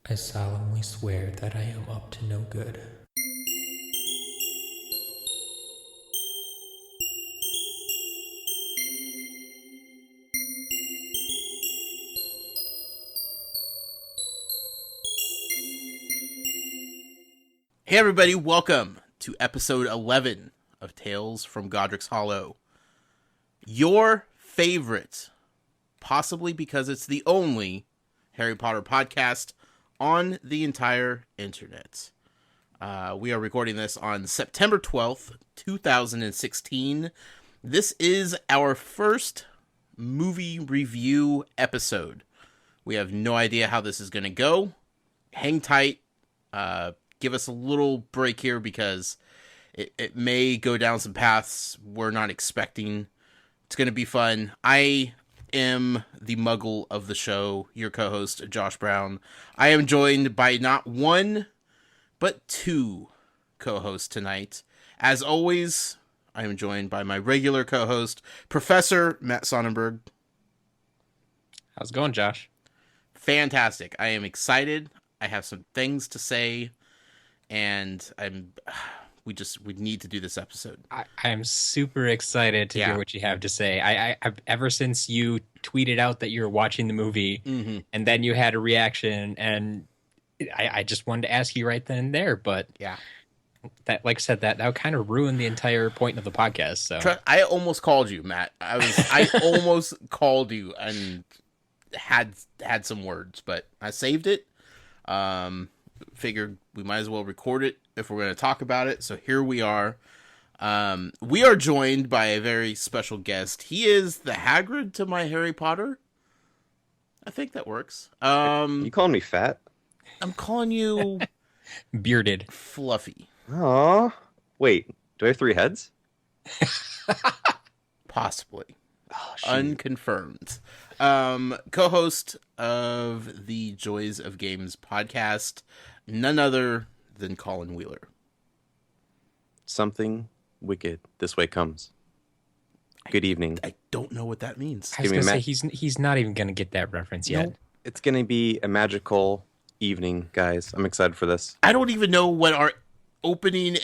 I solemnly swear that I am up to no good. Hey everybody, welcome to episode 11 of Tales from Godric's Hollow. Your favorite, possibly because it's the only Harry Potter podcast on the entire internet. We are recording this on September 12th, 2016. This is our first movie review episode. We have no idea how this is going to go. Hang tight. Give us a little break here because it may go down some paths we're not expecting. It's going to be fun. I am the muggle of the show, your co-host, Josh Brown. I am joined by not one, but two co-hosts tonight. As always, I am joined by my regular co-host, Professor Matt Sonnenberg. How's it going, Josh? Fantastic. I am excited. I have some things to say. And we need to do this episode. I am super excited to hear what you have to say. I've ever since you tweeted out that you were watching the movie, and then you had a reaction, and I just wanted to ask you right then and there. But that, like I said, that kind of ruined the entire point of the podcast. So I almost called you, Matt. I almost called you and had some words, but I saved it. Figured we might as well record it if we're going to talk about it. So here we are. We are joined by a very special guest. He is the Hagrid to my Harry Potter. I think that works. You calling me fat? I'm calling you bearded, fluffy. Aw. Wait, do I have three heads? Possibly. Unconfirmed. Co-host of the Joys of Games podcast, none other than Collin Wheeler. Something wicked this way comes. Good evening. I don't know what that means. I was going to say, he's not even going to get that reference yet. No, it's going to be a magical evening, guys. I'm excited for this. I don't even know what our opening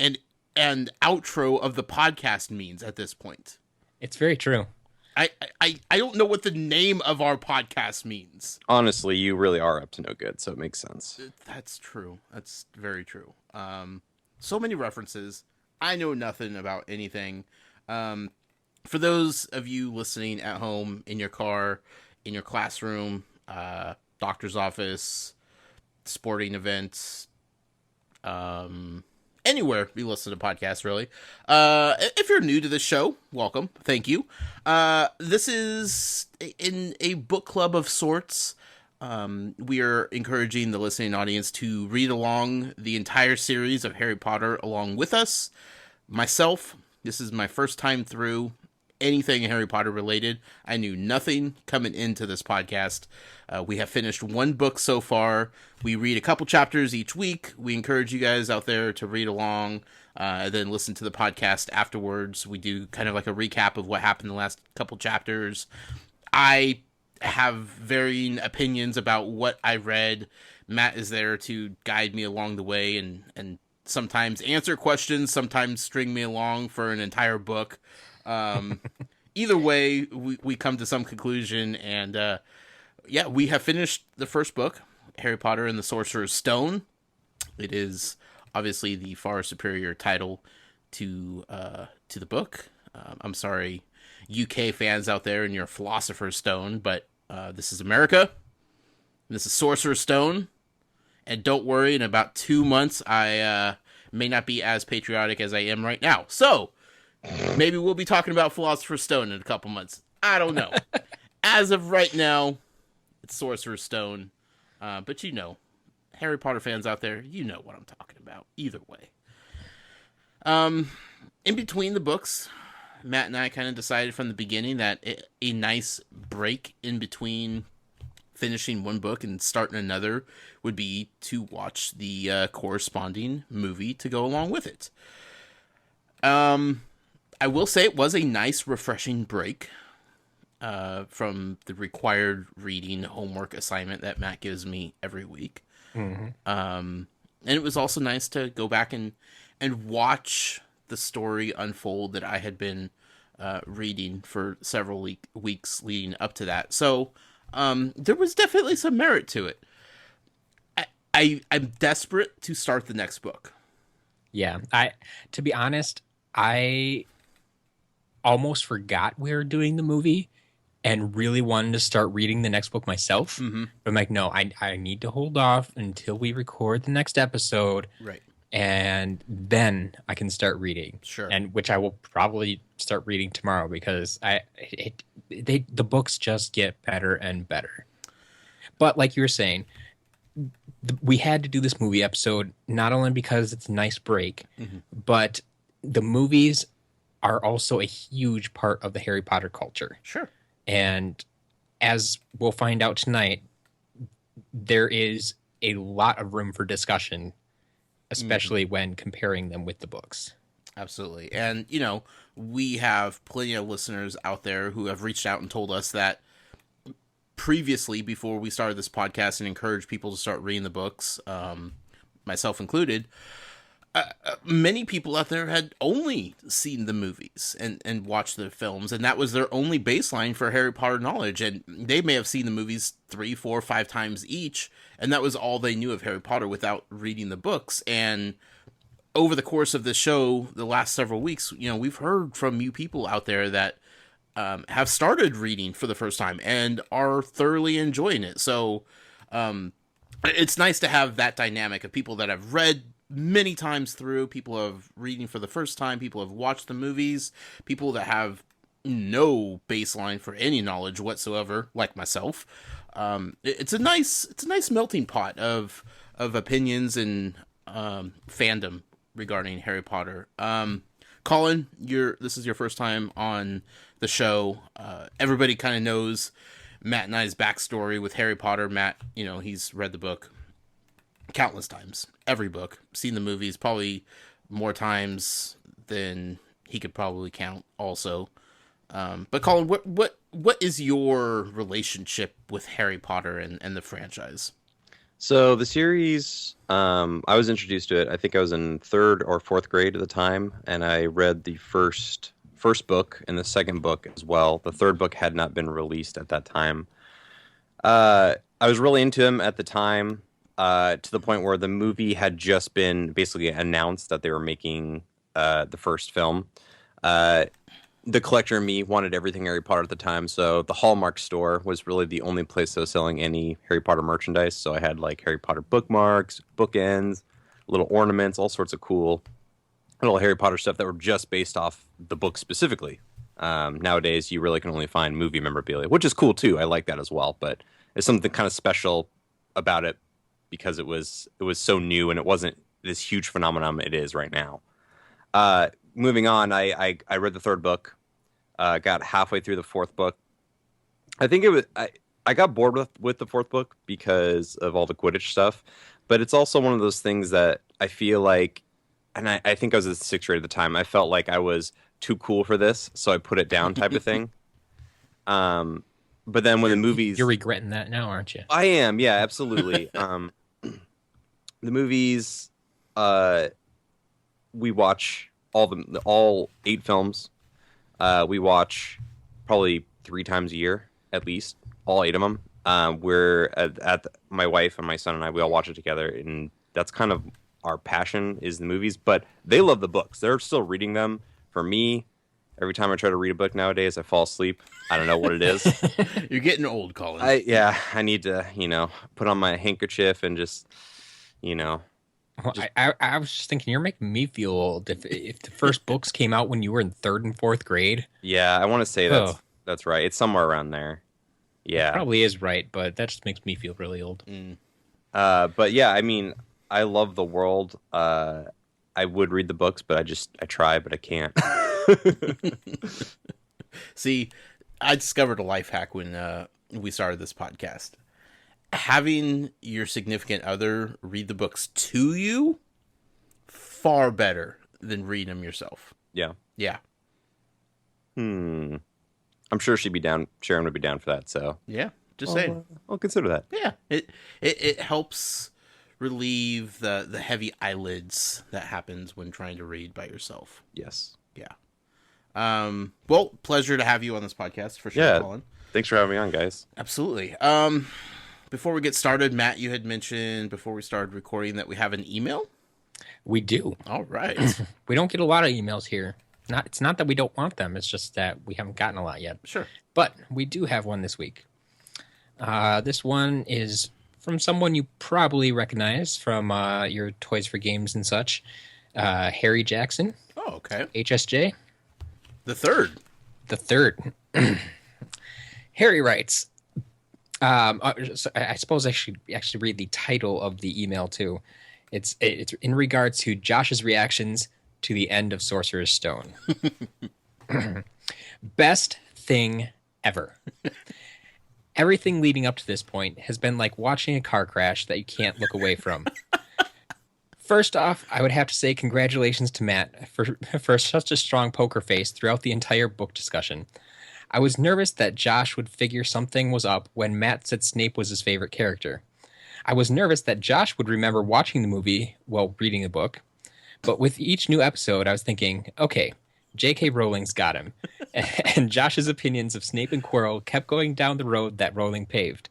and outro of the podcast means at this point. It's very true. I don't know what the name of our podcast means. Honestly, you really are up to no good, so it makes sense. That's true. That's very true. So many references. I know nothing about anything. For those of you listening at home, in your car, in your classroom, doctor's office, sporting events, anywhere you listen to podcasts, really. If you're new to this show, welcome. Thank you. This is in a book club of sorts. We are encouraging the listening audience to read along the entire series of Harry Potter along with us. Myself, this is my first time through anything Harry Potter related. I knew nothing coming into this podcast. We have finished one book so far. We read a couple chapters each week. We encourage you guys out there to read along, and then listen to the podcast afterwards. We do kind of like a recap of what happened in the last couple chapters. I have varying opinions about what I read. Matt is there to guide me along the way and sometimes answer questions, sometimes string me along for an entire book. Either way, we come to some conclusion, and we have finished the first book, Harry Potter and the Sorcerer's Stone. It is obviously the far superior title to the book. I'm sorry, UK fans out there and your Philosopher's Stone, but this is America. This is Sorcerer's Stone, and don't worry, in about 2 months, I may not be as patriotic as I am right now. So maybe we'll be talking about Philosopher's Stone in a couple months. I don't know. As of right now, it's Sorcerer's Stone. But you know, Harry Potter fans out there, you know what I'm talking about. Either way. In between the books, Matt and I kind of decided from the beginning that a nice break in between finishing one book and starting another would be to watch the corresponding movie to go along with it. I will say it was a nice, refreshing break from the required reading homework assignment that Matt gives me every week. And it was also nice to go back and watch the story unfold that I had been reading for several weeks leading up to that. So there was definitely some merit to it. I'm desperate to start the next book. Yeah, to be honest, I almost forgot we were doing the movie and really wanted to start reading the next book myself. Mm-hmm. But I'm like, no, I need to hold off until we record the next episode. Right. And then I can start reading. Sure. And which I will probably start reading tomorrow because the books just get better and better. But like you were saying, we had to do this movie episode not only because it's a nice break, but the movies are also a huge part of the Harry Potter culture. Sure. And as we'll find out tonight, there is a lot of room for discussion, especially when comparing them with the books. Absolutely. And, you know, we have plenty of listeners out there who have reached out and told us that previously, before we started this podcast and encouraged people to start reading the books, myself included, many people out there had only seen the movies and watched the films, and that was their only baseline for Harry Potter knowledge. And they may have seen the movies 3, 4, 5 times each, and that was all they knew of Harry Potter without reading the books. And over the course of the show, the last several weeks, you know, we've heard from you people out there that have started reading for the first time and are thoroughly enjoying it. So it's nice to have that dynamic of people that have read many times through, people have reading for the first time, people have watched the movies, people that have no baseline for any knowledge whatsoever, like myself. It's a nice melting pot of opinions and fandom regarding Harry Potter. Collin, this is your first time on the show. Everybody kind of knows Matt and I's backstory with Harry Potter. Matt, you know, he's read the book countless times, every book, seen the movies probably more times than he could probably count also. But Collin, what is your relationship with Harry Potter and the franchise? So the series, I was introduced to it. I think I was in 3rd or 4th grade at the time, and I read the first book and the second book as well. The 3rd book had not been released at that time. I was really into him at the time, to the point where the movie had just been basically announced that they were making the first film. The collector in me wanted everything Harry Potter at the time, so the Hallmark store was really the only place that was selling any Harry Potter merchandise. So I had like Harry Potter bookmarks, bookends, little ornaments, all sorts of cool little Harry Potter stuff that were just based off the book specifically. Nowadays, you really can only find movie memorabilia, which is cool too. I like that as well, but it's something kind of special about it because it was so new and it wasn't this huge phenomenon it is right now. Moving on, I read the 3rd book, got halfway through the 4th book. I think it was I got bored with the 4th book because of all the Quidditch stuff, but it's also one of those things that I feel like, and I think I was in 6th grade at the time, I felt like I was too cool for this, so I put it down type of thing. But then when the movies... You're regretting that now, aren't you? I am, yeah, absolutely. The movies, we watch all 8 films. We watch probably 3 times a year at least, all 8 of them. We're my wife and my son and I, we all watch it together, and that's kind of our passion is the movies. But they love the books; they're still reading them. For me, every time I try to read a book nowadays, I fall asleep. I don't know what it is. You're getting old, Collin. I need to put on my handkerchief and just Well, I was just thinking, you're making me feel old. If the first books came out when you were in 3rd and 4th grade. Yeah, I want to say that's right. It's somewhere around there. Yeah, it probably is right, but that just makes me feel really old. But yeah, I mean, I love the world. I would read the books, but I try, but I can't. See, I discovered a life hack when we started this podcast. Having your significant other read the books to you, far better than reading them yourself. Yeah. Yeah. I'm sure she'd be down. Sharon would be down for that. So yeah, just saying. I'll consider that. Yeah, it helps relieve the heavy eyelids that happens when trying to read by yourself. Yes. Yeah. Well, pleasure to have you on this podcast for sure, Collin. Thanks for having me on, guys. Absolutely. Before we get started, Matt, you had mentioned before we started recording that we have an email. We do. All right. We don't get a lot of emails here. It's not that we don't want them. It's just that we haven't gotten a lot yet. Sure. But we do have one this week. This one is from someone you probably recognize from your Toys for Games and such. Harry Jackson. Oh, okay. HSJ. The third. Harry writes, so I suppose I should actually read the title of the email too. It's in regards to Josh's reactions to the end of Sorcerer's Stone. Best thing ever. Everything leading up to this point has been like watching a car crash that you can't look away from. First off, I would have to say congratulations to Matt for such a strong poker face throughout the entire book discussion. I was nervous that Josh would figure something was up when Matt said Snape was his favorite character. I was nervous that Josh would remember watching the movie while reading the book. But with each new episode, I was thinking, okay, J.K. Rowling's got him. And Josh's opinions of Snape and Quirrell kept going down the road that Rowling paved.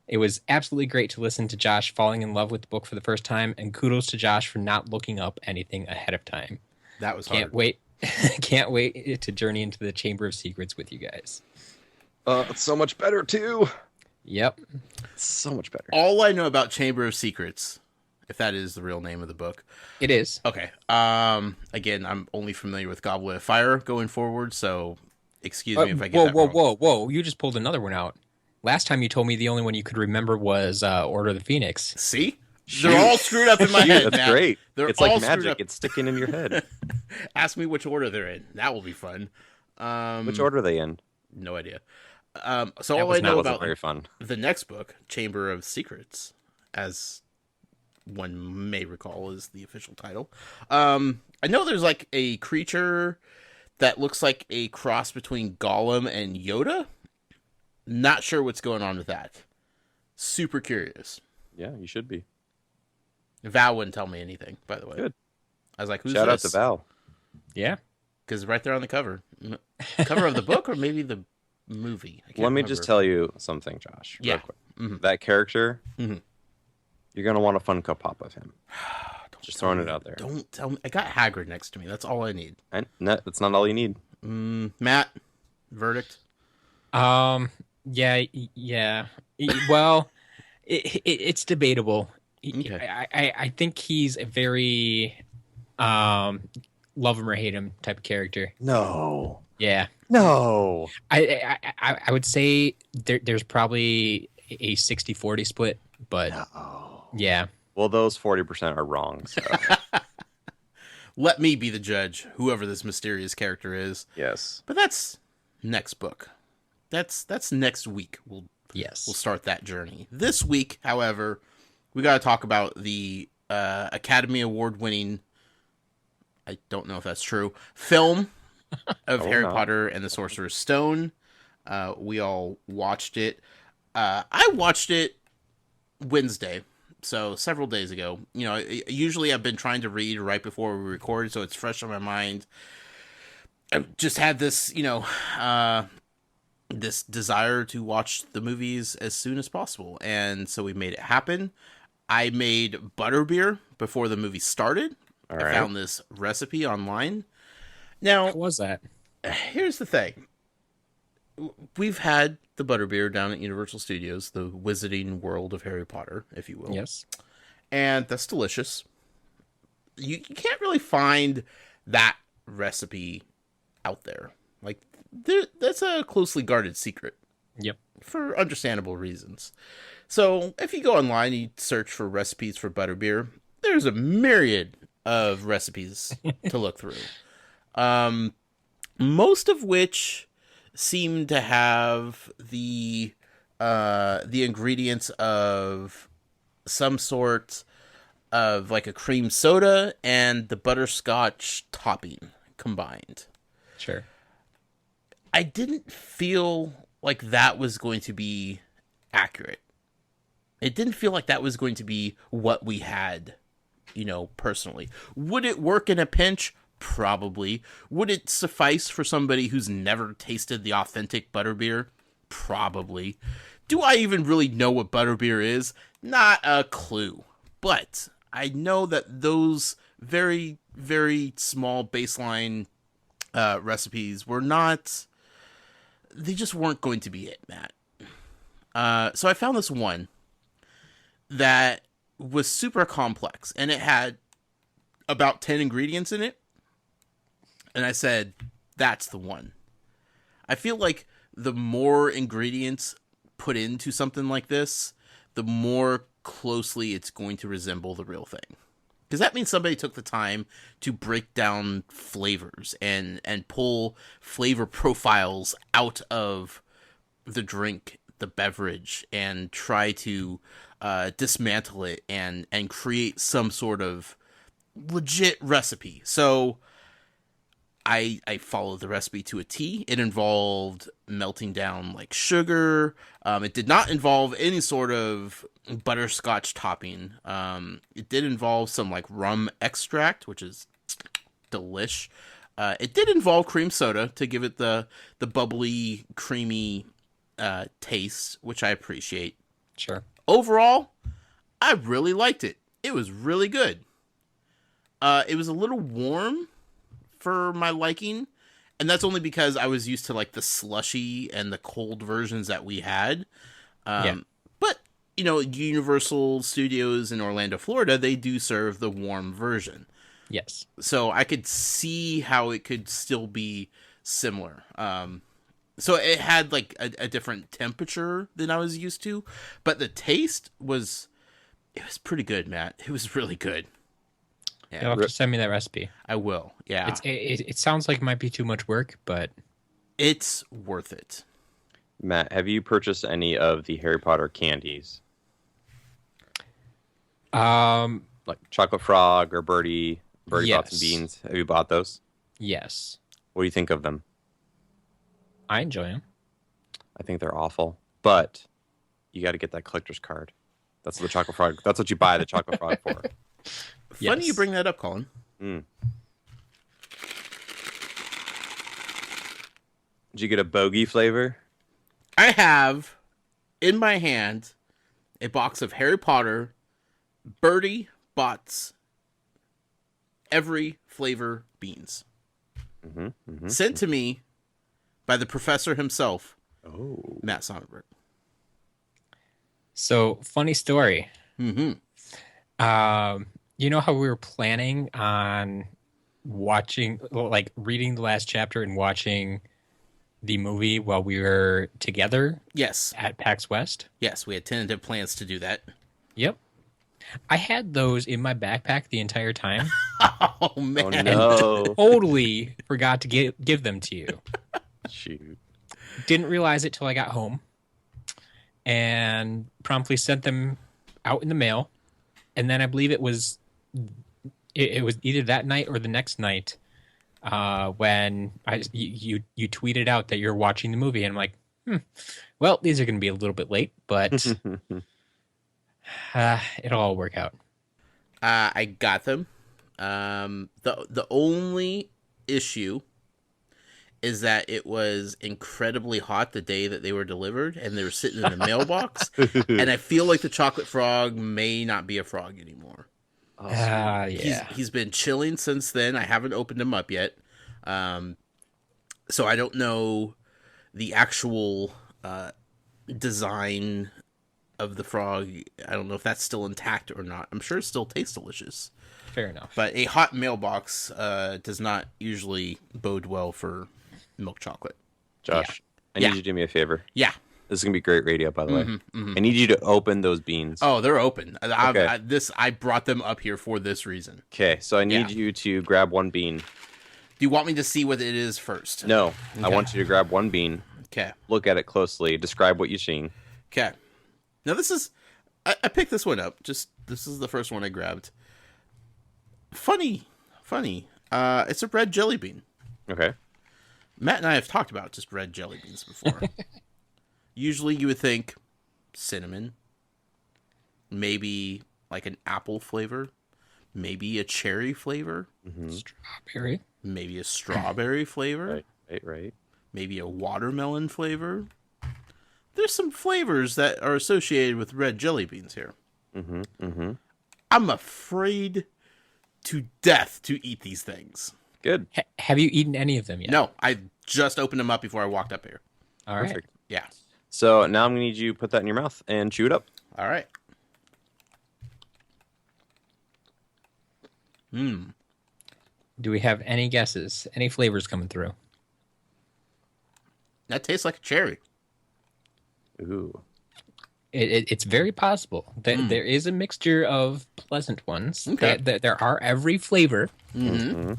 It was absolutely great to listen to Josh falling in love with the book for the first time, and kudos to Josh for not looking up anything ahead of time. That was hard. Can't wait to journey into the Chamber of Secrets with you guys. It's so much better, too. Yep. It's so much better. All I know about Chamber of Secrets, if that is the real name of the book. It is. Okay. Again, I'm only familiar with Goblet of Fire going forward, so excuse me if I get that wrong. Whoa. You just pulled another one out. Last time you told me the only one you could remember was Order of the Phoenix. See? They're all screwed up in my head, That's Matt. great. It's like magic. It's sticking in your head. Ask me which order they're in. That will be fun. Which order are they in? No idea. So all I know about very fun. The next book, Chamber of Secrets, as one may recall is the official title. I know there's like a creature that looks like a cross between Gollum and Yoda. Not sure what's going on with that. Super curious. Yeah, you should be. Val wouldn't tell me anything, by the way. Good. I was like, who's Shout this? out to Val. Yeah. Because right there on the cover. Cover of the book or maybe the movie? I can't Let me remember. just tell you something, Josh. Yeah. Real quick. Mm-hmm. That character, Mhm. you're going to want a Funko Pop of him. Just throwing it out there. Don't tell me. I got Hagrid next to me. That's all I need. That's not all you need. Matt, verdict? Yeah. Well, it's debatable. Okay. I think he's a very love him or hate him type of character. No. Yeah. No. I would say there's probably a 60-40 split, but yeah. Well, those 40% are wrong. So. Let me be the judge, whoever this mysterious character is. Yes. But that's next book. That's next week. We'll start that journey. This week, however, we got to talk about the Academy Award winning, I don't know if that's true, film of Harry Potter and the Sorcerer's Stone. We all watched it. I watched it Wednesday, so several days ago. You know, usually I've been trying to read right before we record, so it's fresh on my mind. I just had this, this desire to watch the movies as soon as possible, and so we made it happen. I made butterbeer before the movie started. All I right. found this recipe online. Now, What was that? here's the thing. We've had the butterbeer down at Universal Studios, the Wizarding World of Harry Potter, if you will. Yes. And that's delicious. You can't really find that recipe out there. Like, that's a closely guarded secret. Yep. For understandable reasons. So, if you go online and you search for recipes for butterbeer, there's a myriad of recipes to look through. Most of which seem to have the ingredients of some sort of like a cream soda and the butterscotch topping combined. Sure. I didn't feel like that was going to be accurate. It didn't feel like that was going to be what we had, personally. Would it work in a pinch? Probably. Would it suffice for somebody who's never tasted the authentic butterbeer? Probably. Do I even really know what butterbeer is? Not a clue. But I know that those very, very small baseline recipes were not... They just weren't going to be it, Matt. So I found this one that was super complex, and it had about 10 ingredients in it. And I said, that's the one. I feel like the more ingredients put into something like this, the more closely it's going to resemble the real thing. Because that means somebody took the time to break down flavors and pull flavor profiles out of the drink, the beverage, and try to dismantle it and create some sort of legit recipe. So I followed the recipe to a T. It involved melting down like sugar. It did not involve any sort of butterscotch topping. It did involve some like rum extract, which is delish. It did involve cream soda to give it the bubbly, creamy taste, which I appreciate. Sure. Overall, I really liked it. It was really good. It was a little warm for my liking, and that's only because I was used to like the slushy and the cold versions that we had. But Universal Studios in Orlando, Florida, they do serve the warm version. Yes. So I could see how it could still be similar. So it had like a different temperature than I was used to, but the taste was pretty good, Matt. It was really good. Yeah. You'll have to send me that recipe. I will. Yeah. It sounds like it might be too much work, but it's worth it. Matt, have you purchased any of the Harry Potter candies? Like Chocolate Frog or Birdie yes. bought some beans. Have you bought those? Yes. What do you think of them? I enjoy them. I think they're awful, but you got to get that collector's card. That's the Chocolate Frog. That's what you buy the Chocolate Frog for. Funny you bring that up, Collin. Mm. Did you get a bogey flavor? I have in my hand a box of Harry Potter Birdie Bots every flavor beans. Sent to me by the professor himself, Matt Sonnenberg. So, funny story. Mm-hmm. You know how we were planning on reading the last chapter and watching the movie while we were together? Yes. At PAX West? Yes, we had tentative plans to do that. Yep. I had those in my backpack the entire time. Oh, man. Oh, no. Totally forgot to give them to you. Shoot. Didn't realize it till I got home. And promptly sent them out in the mail. And then I believe it was either that night or the next night when you tweeted out that you're watching the movie, and I'm like, well, these are going to be a little bit late, but it'll all work out. I got them. The only issue is that it was incredibly hot the day that they were delivered, and they were sitting in the mailbox. And I feel like the chocolate frog may not be a frog anymore. Yeah. He's been chilling since then. I haven't opened him up yet. So I don't know the actual design of the frog. I don't know if that's still intact or not. I'm sure it still tastes delicious. Fair enough. But a hot mailbox does not usually bode well for milk chocolate. Josh, I need you to do me a favor. Yeah. This is going to be great radio, by the way. I need you to open those beans. Oh, they're open. Okay. I brought them up here for this reason. Okay, so I need you to grab one bean. Do you want me to see what it is first? No, Okay. I want you to grab one bean. Okay. Look at it closely. Describe what you're seeing. Okay. Now this is... I picked this one up. This is the first one I grabbed. Funny. It's a red jelly bean. Okay. Matt and I have talked about just red jelly beans before. Usually you would think cinnamon, maybe like an apple flavor, maybe a cherry flavor, Strawberry. maybe a strawberry flavor, Right. maybe a watermelon flavor. There's some flavors that are associated with red jelly beans here. I'm afraid to death to eat these things. Good. Have you eaten any of them yet? No, I just opened them up before I walked up here. All right. Perfect. Yeah. So now I'm gonna need you to put that in your mouth and chew it up. All right. Do we have any guesses? Any flavors coming through? That tastes like a cherry. Ooh. It's very possible that there is a mixture of pleasant ones. Okay. There are every flavor. Should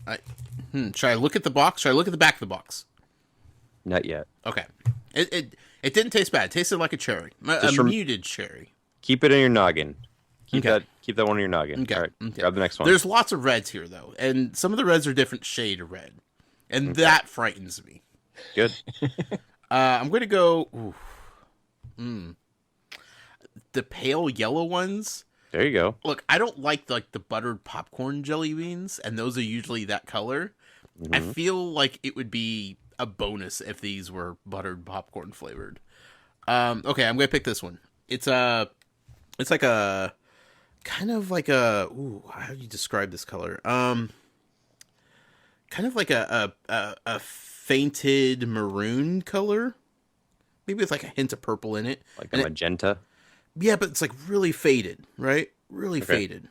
I look at the box? Should I look at the back of the box? Not yet. Okay. It didn't taste bad. It tasted like a cherry. Just A muted cherry. Keep it in your noggin. Keep Okay. that one in your noggin. Okay. All right. Okay. Grab the next one. There's lots of reds here, though. And some of the reds are different shade of red. And that frightens me. Good. I'm going to go... Ooh. The pale yellow ones... There you go. Look, I don't like the buttered popcorn jelly beans, and those are usually that color. I feel like it would be a bonus if these were buttered popcorn flavored. Okay, I'm gonna pick this one. It's like a kind of like a how do you describe this color? Kind of like a fainted maroon color, maybe with like a hint of purple in it, Like a magenta. yeah, but it's like really faded, right? Really faded.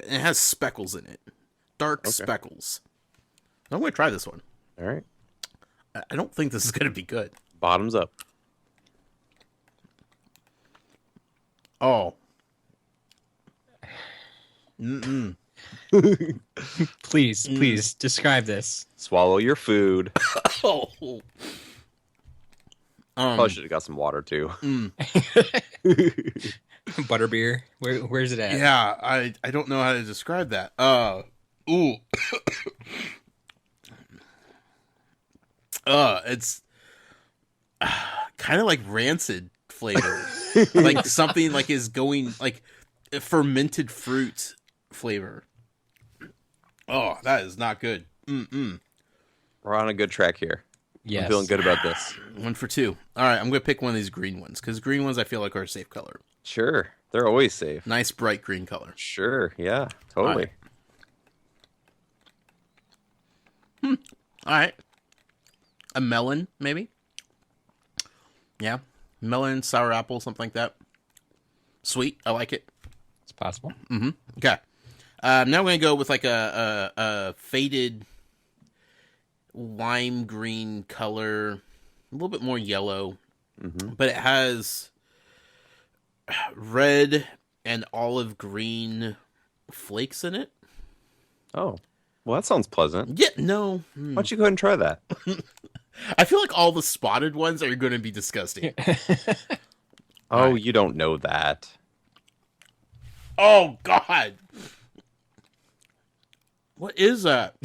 And it has speckles in it. Dark speckles. I'm going to try this one. All right. I don't think this is going to be good. Bottoms up. Oh. Please describe this. Swallow your food. Oh. Probably should have got some water too. Butterbeer. Where's it at? Yeah, I don't know how to describe that. Ooh. It's kind of like rancid flavor. Like something like is going like a fermented fruit flavor. Oh, that is not good. We're on a good track here. Yes. I'm feeling good about this. 1 for 2. All right, I'm going to pick one of these green ones because green ones I feel like are a safe color. Sure. They're always safe. Nice bright green color. Sure. Yeah. Totally. All right. A melon, maybe? Yeah. Melon, sour apple, something like that. Sweet. I like it. It's possible. Okay. Now I'm going to go with like a faded lime green color. A little bit more yellow. But it has red and olive green flakes in it. Oh. Well, that sounds pleasant. Yeah, no. Why don't you go ahead and try that? I feel like all the spotted ones are going to be disgusting. Oh, you don't know that. Oh, God. What is that?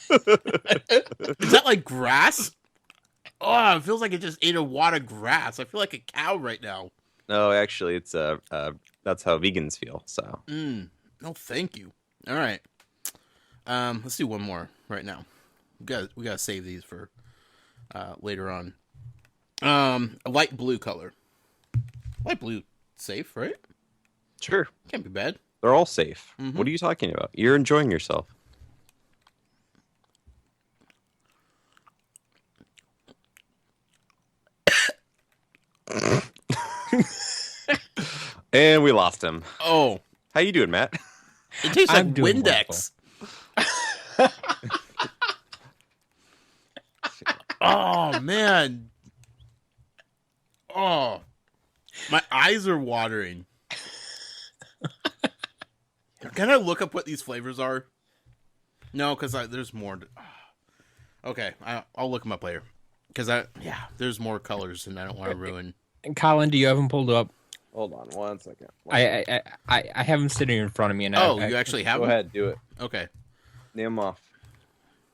Is that like grass? Oh, it feels like it just ate a wad of grass. I feel like a cow right now. No, actually, it's that's how vegans feel. So. No, thank you. All right. Let's do one more right now. We gotta save these for later on. A light blue color. Light blue, safe, right? Sure. Can't be bad. They're all safe. What are you talking about? You're enjoying yourself. And we lost him. Oh, How you doing, Matt? it tastes like I'm doing Windex. Oh man. Oh, my eyes are watering. Can I look up what these flavors are? No, because there's more. Okay, I'll look them up later. Because there's more colors, and I don't want to ruin. And Collin, do you have them pulled up? Hold on 1 second. I have them sitting in front of me. And You actually have Go them? ahead, do it. Okay. Name them off.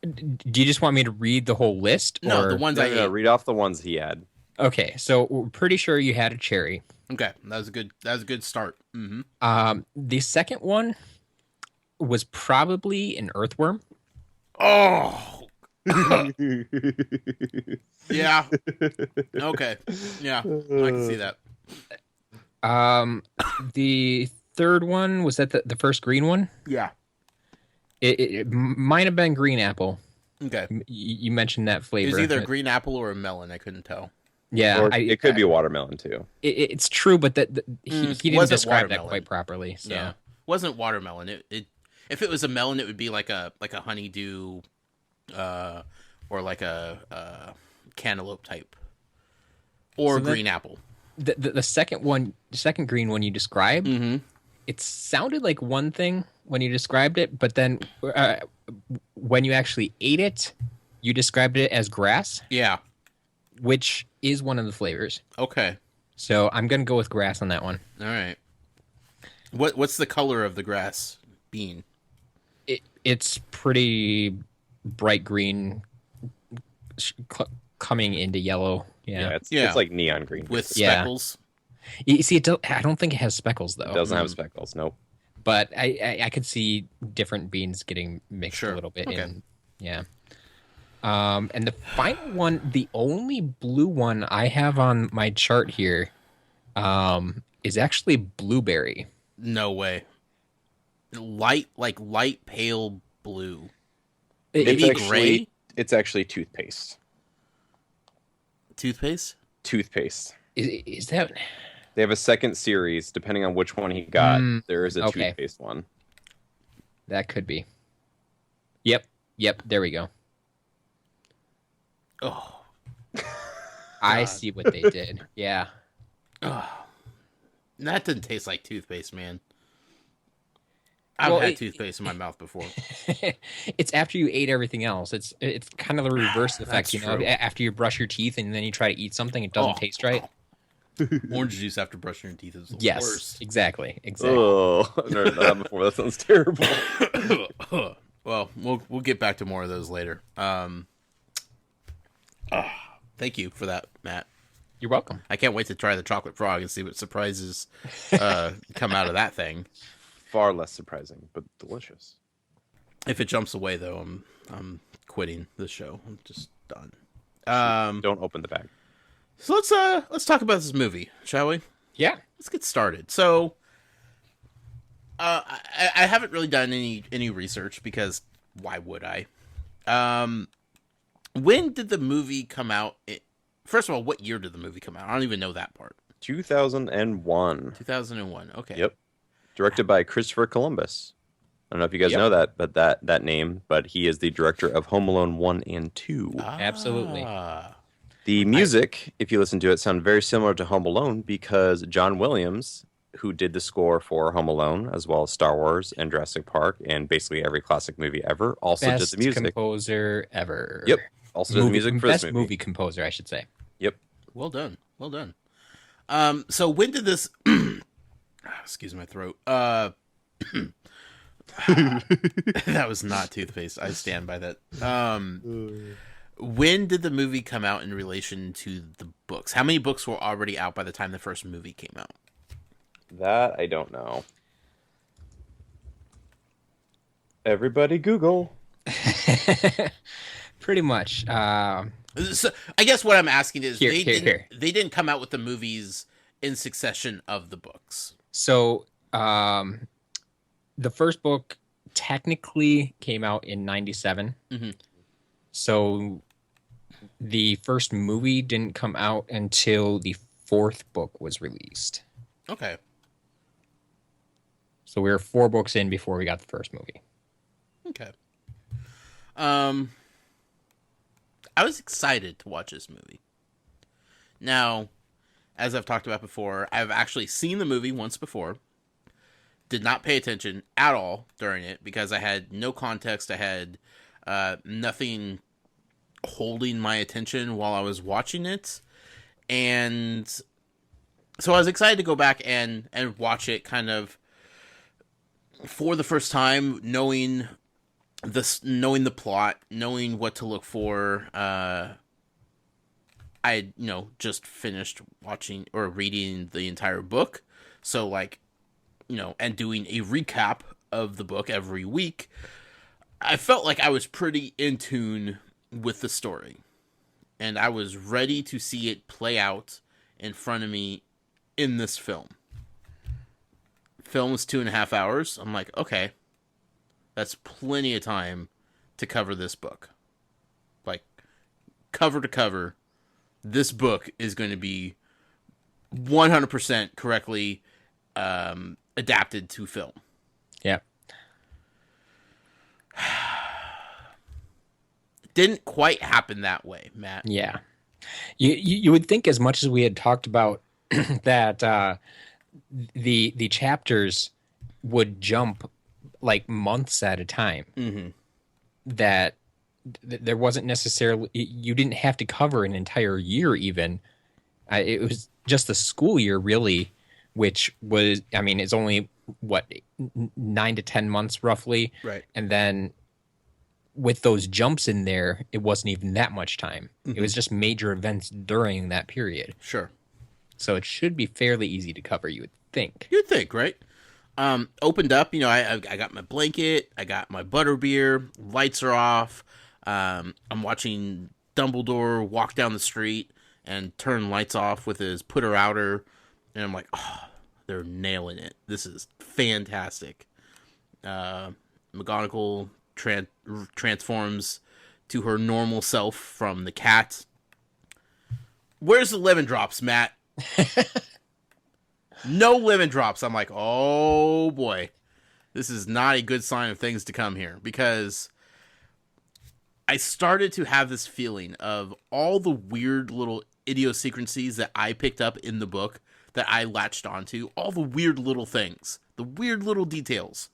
Do you just want me to read the whole list? No, or... the ones I ate. Read off the ones he had. Okay, so we're pretty sure you had a cherry. Okay, that was a good start. Mm-hmm. The second one was probably an earthworm. Oh, yeah. Okay, yeah, I can see that. The third one was that the first green one. Yeah. It might have been green apple. Okay. You mentioned that It flavor. was either a green apple or a melon. I couldn't tell. Yeah, Or it could be a watermelon too. It's true, but he didn't wasn't describe that watermelon. quite properly. So. Yeah, wasn't watermelon. It if it was a melon, it would be like a honeydew, or like a cantaloupe type, or green apple. The second green one you described, Mm-hmm. it sounded like one thing when you described it, but then when you actually ate it, you described it as grass. Yeah. Which is one of the flavors. Okay. So I'm gonna go with grass on that one. All right. What's the color of the grass bean? It's pretty bright green, coming into yellow. Yeah. It's like neon green with speckles. You see, I don't think it has speckles though. It doesn't have speckles. Nope. But I could see different beans getting mixed a little bit in. Yeah. And the final one, the only blue one I have on my chart here, is actually blueberry. No way. Light pale blue. It's actually toothpaste. Toothpaste? Toothpaste. Is that? They have a second series, depending on which one he got. There is a toothpaste one. That could be. Yep. There we go. Oh, I see what they did. Yeah. Oh, that didn't taste like toothpaste, man. I've had toothpaste in my mouth before. It's after you ate everything else. It's kind of the reverse effect, you know. True. After you brush your teeth and then you try to eat something, it doesn't taste right. Orange juice after brushing your teeth is the Yes, worst. exactly. Oh, I've never done that before. That sounds terrible. Well, we'll get back to more of those later. Thank you for that, Matt. You're welcome. I can't wait to try the chocolate frog and see what surprises come out of that thing. Far less surprising, but delicious. If it jumps away, though, I'm quitting the show. I'm just done. Don't open the bag. So let's talk about this movie, shall we? Yeah. Let's get started. So, I haven't really done any research because why would I? When did the movie come out? First of all, what year did the movie come out? I don't even know that part. 2001. 2001. Okay. Yep. Directed by Christopher Columbus. I don't know if you guys know that, but that name. But he is the director of Home Alone 1 and 2. Absolutely. The music, if you listen to it, sounds very similar to Home Alone because John Williams, who did the score for Home Alone, as well as Star Wars and Jurassic Park, and basically every classic movie ever, also did the music. Best composer ever. Yep. Also did the music for this movie. Best movie composer, I should say. Yep. Well done. So when did this... Excuse my throat. That was not toothpaste. I stand by that. When did the movie come out in relation to the books? How many books were already out by the time the first movie came out? That I don't know. Everybody Google. Pretty much. So I guess what I'm asking is Here. they didn't come out with the movies in succession of the books. So the first book technically came out in 97. Mm-hmm. So the first movie didn't come out until the fourth book was released. Okay. So we were 4 books in before we got the first movie. Okay. I was excited to watch this movie. Now, as I've talked about before, I've actually seen the movie once before. Did not pay attention at all during it because I had no context. I had nothing holding my attention while I was watching it. And so I was excited to go back and watch it kind of for the first time, knowing the plot, knowing what to look for. I I just finished watching or reading the entire book, so like, and doing a recap of the book every week, I felt like I was pretty in tune with the story, and I was ready to see it play out in front of me in this film. Film is 2.5 hours. I'm like, okay, that's plenty of time to cover this book. Like, cover to cover, this book is going to be 100% correctly adapted to film. Yeah. Didn't quite happen that way, Matt. Yeah. You would think, as much as we had talked about that the chapters would jump like months at a time, that there wasn't necessarily, you didn't have to cover an entire year even. It was just the school year, really, which was, I mean, it's only, 9 to 10 months roughly. Right. And then with those jumps in there, it wasn't even that much time. It was just major events during that period. Sure. So it should be fairly easy to cover, you would think. You'd think, right? Opened up, I got my blanket, I got my butterbeer, lights are off. I'm watching Dumbledore walk down the street and turn lights off with his putter-outer, and I'm like, oh, they're nailing it. This is fantastic. McGonagall transforms to her normal self from the cat. Where's the lemon drops, Matt? No lemon drops. I'm like, oh boy, this is not a good sign of things to come here, because I started to have this feeling of all the weird little idiosyncrasies that I picked up in the book that I latched onto, all the weird little things, the weird little details.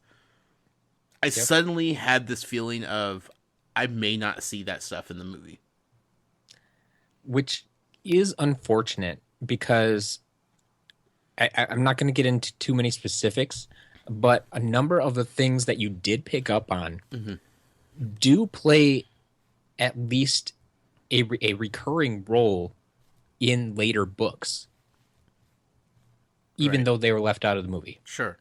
I suddenly had this feeling of I may not see that stuff in the movie. Which is unfortunate, because I'm not going to get into too many specifics, but a number of the things that you did pick up on do play at least a recurring role in later books, even though they were left out of the movie. Sure.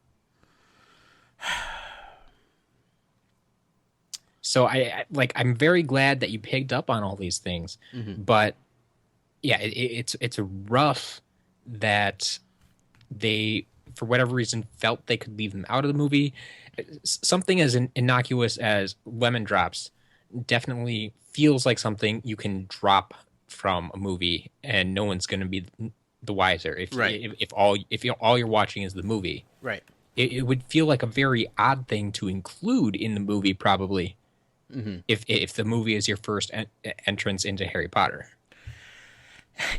So I'm very glad that you picked up on all these things, but yeah, it's rough that they, for whatever reason, felt they could leave them out of the movie. Something as innocuous as lemon drops definitely feels like something you can drop from a movie and no one's going to be the wiser if all you're watching is the movie. Right. It would feel like a very odd thing to include in the movie, probably, if the movie is your first entrance into Harry Potter.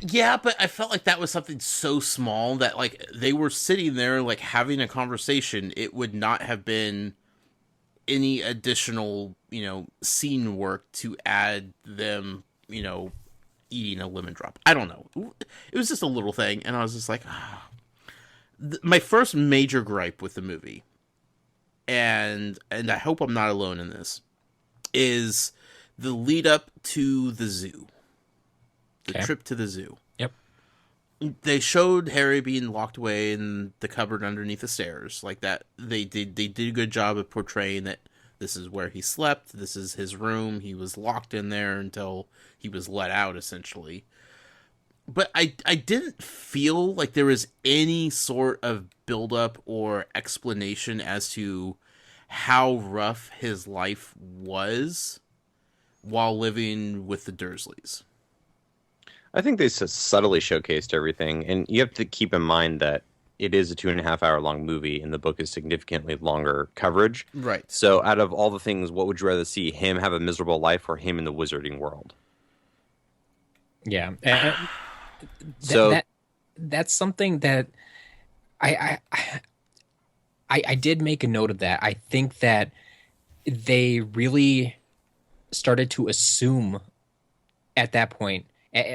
Yeah, but I felt like that was something so small that, like, they were sitting there, like, having a conversation. It would not have been any additional, scene work to add them, eating a lemon drop. I don't know. It was just a little thing, and I was just like, my first major gripe with the movie, and I hope I'm not alone in this, is the lead up to the zoo. The trip to the zoo. Yep. They showed Harry being locked away in the cupboard underneath the stairs. Like that. They did a good job of portraying that this is where he slept. This is his room. He was locked in there until he was let out, essentially. But I didn't feel like there was any sort of buildup or explanation as to how rough his life was while living with the Dursleys. I think they subtly showcased everything, and you have to keep in mind that it is a 2.5 hour long movie, and the book is significantly longer coverage. Right. So, out of all the things, what would you rather see? Him have a miserable life, or him in the wizarding world? Yeah. So that's something that I did make a note of that. I think that they really started to assume at that point.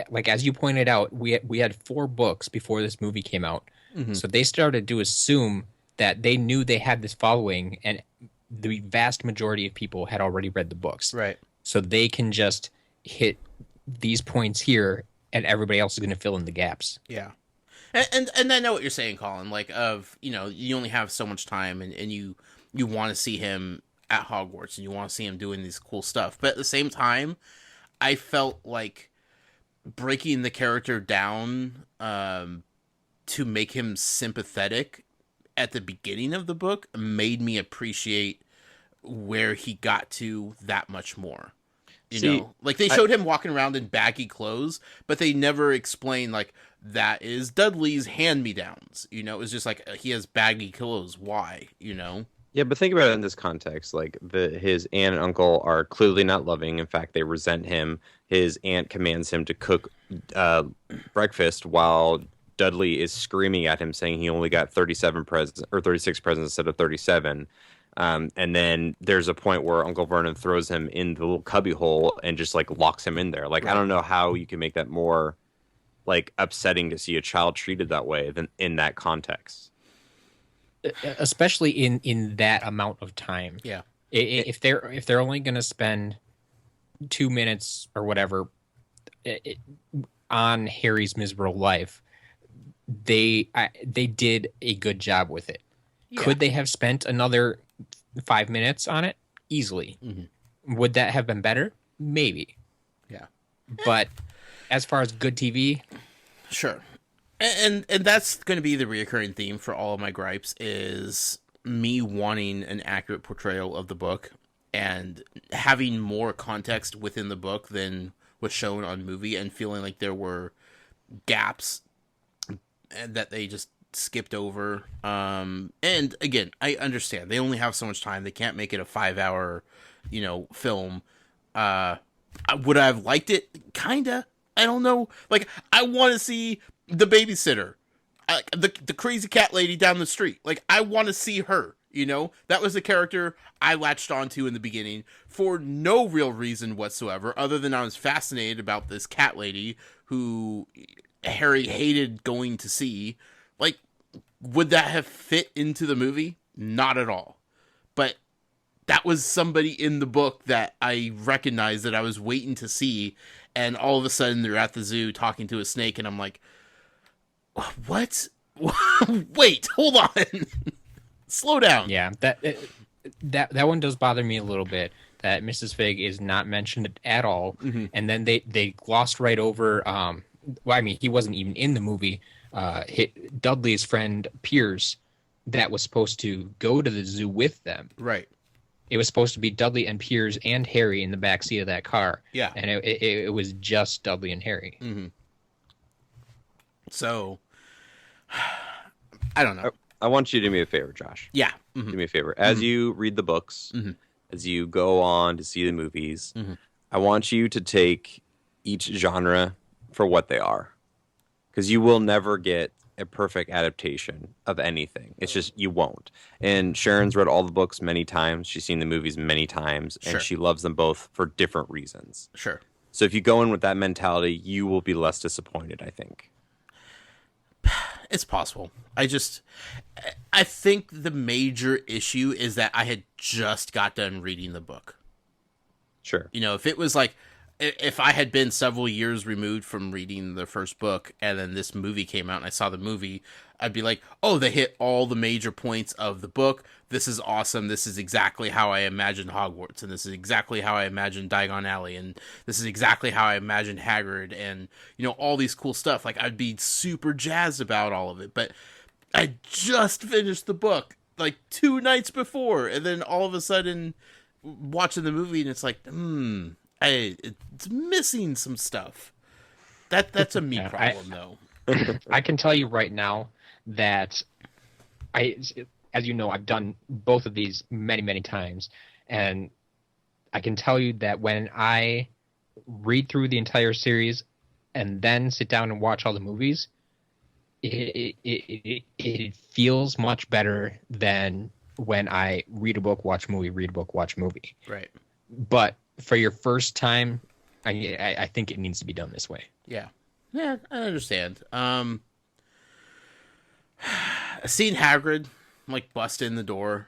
Like, as you pointed out, we had 4 books before this movie came out. So they started to assume that they knew they had this following, and the vast majority of people had already read the books. Right. So they can just hit these points here and everybody else is going to fill in the gaps. Yeah. And I know what you're saying, Colin, like of, you only have so much time and you want to see him at Hogwarts and you want to see him doing these cool stuff. But at the same time, I felt like breaking the character down to make him sympathetic at the beginning of the book made me appreciate where he got to that much more. Like they showed him walking around in baggy clothes, but they never explained like that is Dudley's hand-me-downs. It was just like he has baggy clothes. Why? Yeah, but think about it in this context. Like his aunt and uncle are clearly not loving. In fact, they resent him. His aunt commands him to cook breakfast while Dudley is screaming at him, saying he only got 37 presents or 36 presents instead of 37. And then there's a point where Uncle Vernon throws him in the little cubby hole and just like locks him in there. Like, right. I don't know how you can make that more like upsetting to see a child treated that way than in that context. Especially in that amount of time. Yeah. If they're only going to spend 2 minutes or whatever on Harry's miserable life, they did a good job with it. Yeah. Could they have spent another 5 minutes on it? Easily. Mm-hmm. Would that have been better? Maybe. Yeah. But as far as good TV, sure. And that's going to be the reoccurring theme for all of my gripes is me wanting an accurate portrayal of the book and having more context within the book than was shown on movie and feeling like there were gaps that they just skipped over. And again, I understand they only have so much time. They can't make it a 5-hour, film. Would I have liked it? Kinda. I don't know. Like, I want to see the babysitter, the crazy cat lady down the street. Like, I want to see her. That was the character I latched onto in the beginning for no real reason whatsoever, other than I was fascinated about this cat lady who Harry hated going to see. Like, would that have fit into the movie? Not at all. But that was somebody in the book that I recognized that I was waiting to see, and all of a sudden they're at the zoo talking to a snake, and I'm like, what? Wait, hold on. Slow down. Yeah, that one does bother me a little bit, that Mrs. Fig is not mentioned at all. Mm-hmm. And then they glossed right over, he wasn't even in the movie, Dudley's friend Piers that was supposed to go to the zoo with them. Right. It was supposed to be Dudley and Piers and Harry in the backseat of that car. Yeah. And it was just Dudley and Harry. Mm-hmm. So, I don't know. I want you to do me a favor, Josh. Yeah. Mm-hmm. Do me a favor. As you read the books, as you go on to see the movies, I want you to take each genre for what they are. Because you will never get a perfect adaptation of anything. It's just, you won't. And Sharon's read all the books many times. She's seen the movies many times. And she loves them both for different reasons. Sure. So if you go in with that mentality, you will be less disappointed, I think. It's possible. I think the major issue is that I had just got done reading the book. Sure. If it was like, if I had been several years removed from reading the first book and then this movie came out and I saw the movie, I'd be like, oh, they hit all the major points of the book. This is awesome. This is exactly how I imagined Hogwarts, and this is exactly how I imagined Diagon Alley, and this is exactly how I imagined Hagrid, and, all these cool stuff. Like, I'd be super jazzed about all of it, but I just finished the book, like, 2 nights before, and then all of a sudden, watching the movie, and it's like, it's missing some stuff. That's a me problem, though. I can tell you right now that as you know, I've done both of these many, many times, and I can tell you that when I read through the entire series and then sit down and watch all the movies, it feels much better than when I read a book, watch movie, read a book, watch movie. Right. But for your first time, I think it needs to be done this way. Yeah. Yeah, I understand. Seeing Hagrid, like, bust in the door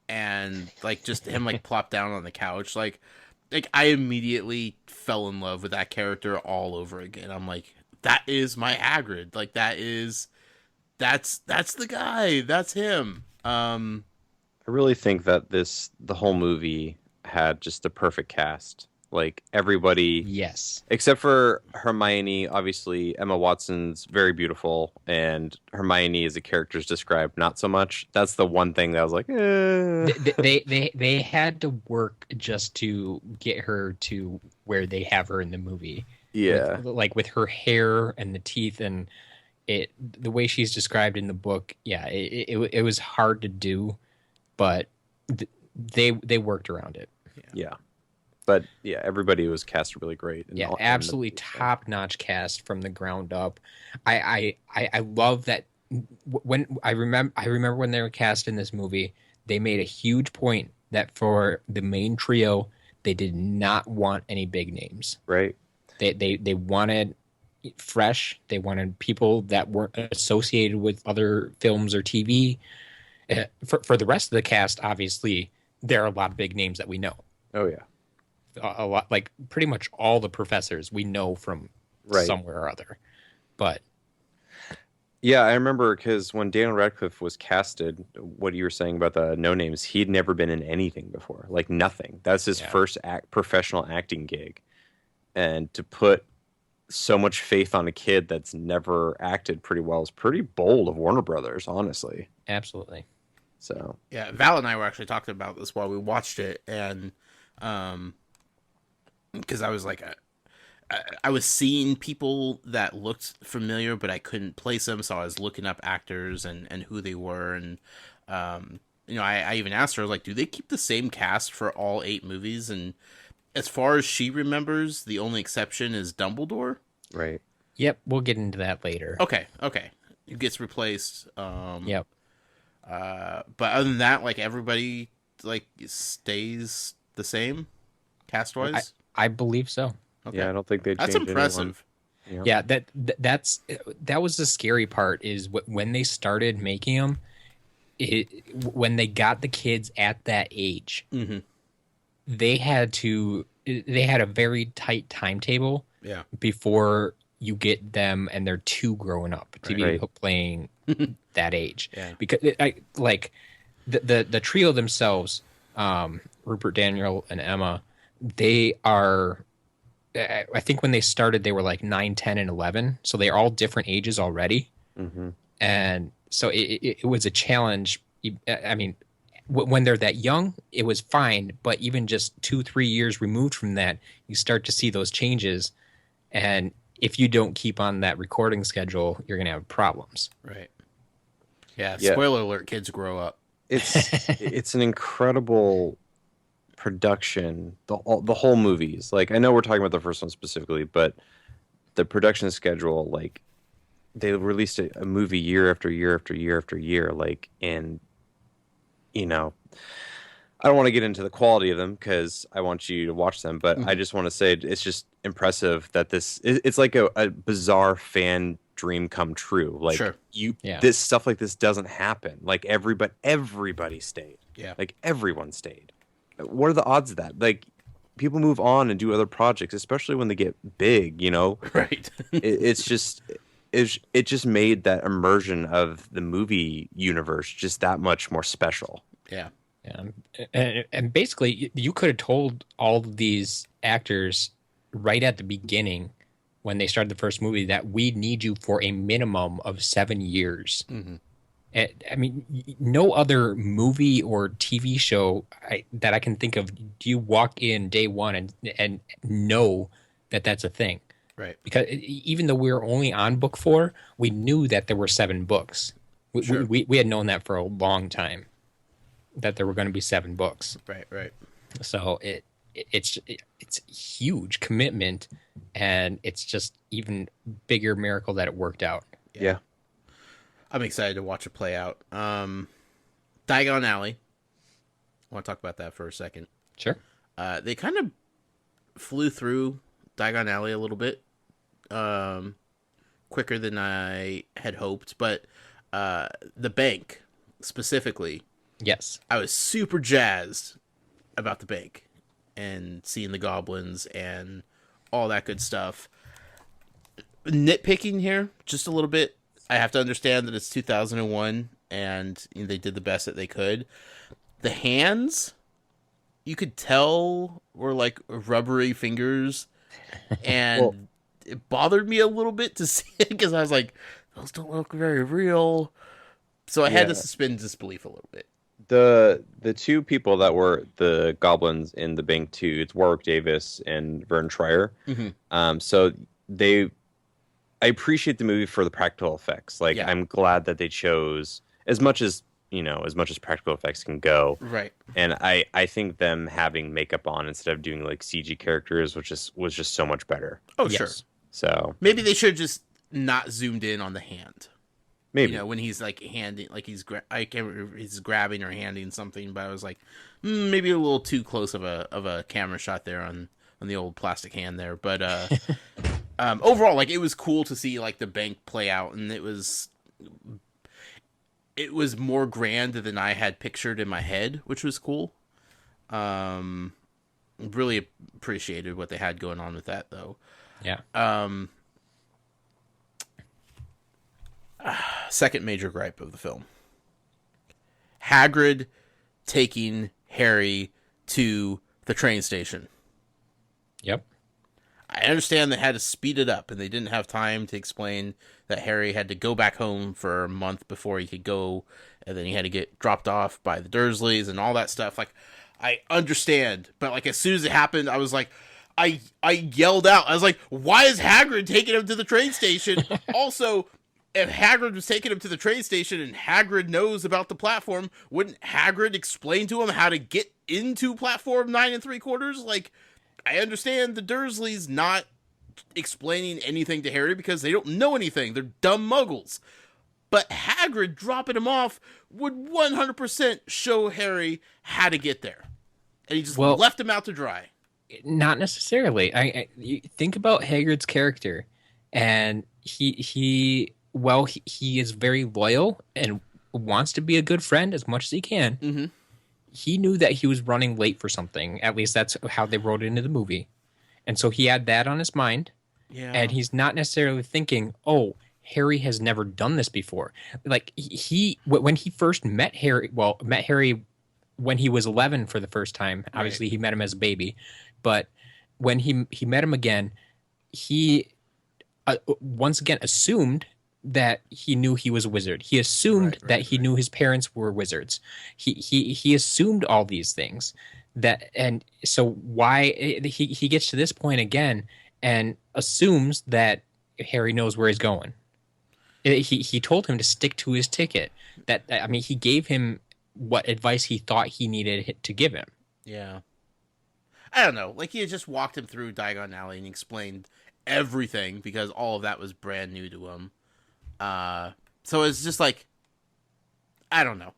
and, like, just him, like, plop down on the couch, like I immediately fell in love with that character all over again. I'm like, that is my Hagrid. Like that's the guy. That's him. I really think that the whole movie had just the perfect cast. Like everybody, Yes. except for Hermione. Obviously, Emma Watson's very beautiful, and Hermione as a character is described not so much. That's the one thing that I was like, They had to work just to get her to where they have her in the movie. Yeah. With her hair and the teeth and the way she's described in the book. Yeah, it was hard to do, but they worked around it. Yeah. But yeah, everybody was cast really great. Yeah, absolutely top-notch cast from the ground up. I love that when I remember when they were cast in this movie, they made a huge point that for the main trio, they did not want any big names. Right. They wanted fresh. They wanted people that weren't associated with other films or TV. For the rest of the cast, obviously, there are a lot of big names that we know. Oh yeah. A lot, like pretty much all the professors we know from somewhere or other. But yeah, I remember because when Daniel Radcliffe was casted, what you were saying about the no names, he'd never been in anything before, like nothing. That's his first professional acting gig, and to put so much faith on a kid that's never acted pretty well is pretty bold of Warner Brothers, honestly. Absolutely. So yeah, Val and I were actually talking about this while we watched it, and because I was like, I was seeing people that looked familiar, but I couldn't place them, so I was looking up actors and who they were, and I even asked her, like, do they keep the same cast for all 8 movies? And as far as she remembers, the only exception is Dumbledore. Right. Yep, we'll get into that later. Okay. It gets replaced. Yep. But other than that, like, everybody like stays the same cast wise. I believe so. Okay. Yeah, I don't think they. That's impressive. Anyone. Yeah, that was the scary part is when they started making them. When they got the kids at that age, mm-hmm. they had a very tight timetable. Yeah. Before you get them and they're 2 growing up to be playing that age. Yeah. Because the trio themselves, Rupert, Daniel, and Emma, they are. I think when they started, they were like 9, 10, and 11. So they're all different ages already. Mm-hmm. And so it was a challenge. I mean, when they're that young, it was fine. But even just 2-3 years removed from that, you start to see those changes. And if you don't keep on that recording schedule, you're going to have problems. Right. Yeah. Spoiler alert, kids grow up. It's an incredible production. The whole movies. Like, I know we're talking about the first one specifically, but the production schedule, like, they released a movie year after year after year after year. Like, and I don't want to get into the quality of them because I want you to watch them, but I just want to say it's just impressive that it's like a bizarre fan dream come true. Like, this stuff like this doesn't happen. Like, everybody stayed. Yeah. Like, everyone stayed. What are the odds of that? Like, people move on and do other projects, especially when they get big, Right. it just made that immersion of the movie universe just that much more special. Yeah. And basically, you could have told all of these actors right at the beginning when they started the first movie that we need you for a minimum of 7 years. Mm-hmm. I mean, no other movie or TV show that I can think of, do you walk in day one and know that that's a thing? Right. Because even though we were only on book 4, we knew that there were 7 books. We had known that for a long time, that there were going to be 7 books. Right. So it's huge commitment, and it's just even bigger miracle that it worked out. Yeah. I'm excited to watch it play out. Diagon Alley. I want to talk about that for a second. Sure. They kind of flew through Diagon Alley a little bit quicker than I had hoped, but the bank specifically. Yes. I was super jazzed about the bank and seeing the goblins and all that good stuff. nitpicking here just a little bit. I have to understand that it's 2001 and they did the best that they could. The hands, you could tell were like rubbery fingers, and it bothered me a little bit to see it because I was like, those don't look very real. So I had to suspend disbelief a little bit. The two people that were the goblins in the bank too, it's Warwick Davis and Vern Trier. So I appreciate the movie for the practical effects. Like, I'm glad that they chose as much as practical effects can go. Right. And I think them having makeup on instead of doing like CG characters, was just so much better. Oh, yes. Sure. So maybe they should have just not zoomed in on the hand. Maybe, when he's like handing, like he's grabbing or handing something, but I was like, maybe a little too close of a camera shot there on the old plastic hand there. But overall, like, it was cool to see like the bank play out, and it was more grand than I had pictured in my head, which was cool. Really appreciated what they had going on with that, though. Yeah. Second major gripe of the film: Hagrid taking Harry to the train station. Yep. I understand they had to speed it up, and they didn't have time to explain that Harry had to go back home for a month before he could go, and then he had to get dropped off by the Dursleys and all that stuff. Like, I understand, but like as soon as it happened, I was like, I yelled out. I was like, "Why is Hagrid taking him to the train station?" Also, if Hagrid was taking him to the train station and Hagrid knows about the platform, wouldn't Hagrid explain to him how to get into platform 9 3/4? Like, I understand the Dursleys not explaining anything to Harry because they don't know anything. They're dumb muggles. But Hagrid dropping him off would 100% show Harry how to get there. And he just left him out to dry. Not necessarily. You think about Hagrid's character, and he is very loyal and wants to be a good friend as much as he can. Mm-hmm. He knew that he was running late for something. At least that's how they wrote it into the movie. And so he had that on his mind. Yeah. And he's not necessarily thinking, oh, Harry has never done this before. Like, when he first met Harry when he was 11 for the first time. Obviously, he met him as a baby. But when he met him again, he once again assumed that he knew he was a wizard. He assumed that he knew his parents were wizards. He assumed all these things. And so why he gets to this point again and assumes that Harry knows where he's going. He told him to stick to his ticket. He gave him what advice he thought he needed to give him. Yeah. I don't know. Like, he had just walked him through Diagon Alley and explained everything because all of that was brand new to him. So it's just like, I don't know.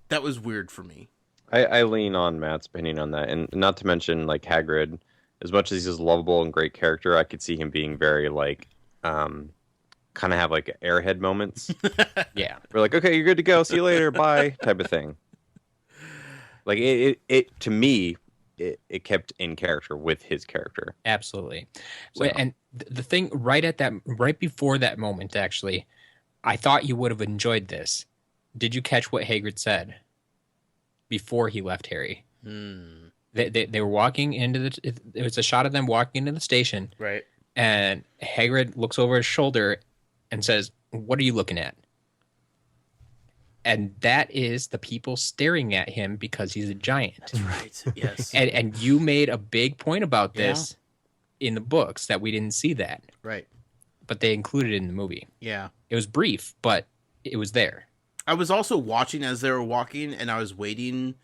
That was weird for me. I lean on Matt's opinion on that, and not to mention, like, Hagrid, as much as he's a lovable and great character, I could see him being very like, kind of have like airhead moments. Yeah, we're like, okay, you're good to go. See you later. Bye. Type of thing. Like it to me, it kept in character with his character. Absolutely. So. And the thing right before that moment, actually, I thought you would have enjoyed this. Did you catch what Hagrid said before he left Harry? They were walking into it was a shot of them walking into the station. Right. And Hagrid looks over his shoulder and says, "What are you looking at?" And that is the people staring at him because he's a giant. That's right. Yes. And you made a big point about this in the books that we didn't see that. Right. But they included it in the movie. Yeah. It was brief, but it was there. I was also watching as they were walking, and I was waiting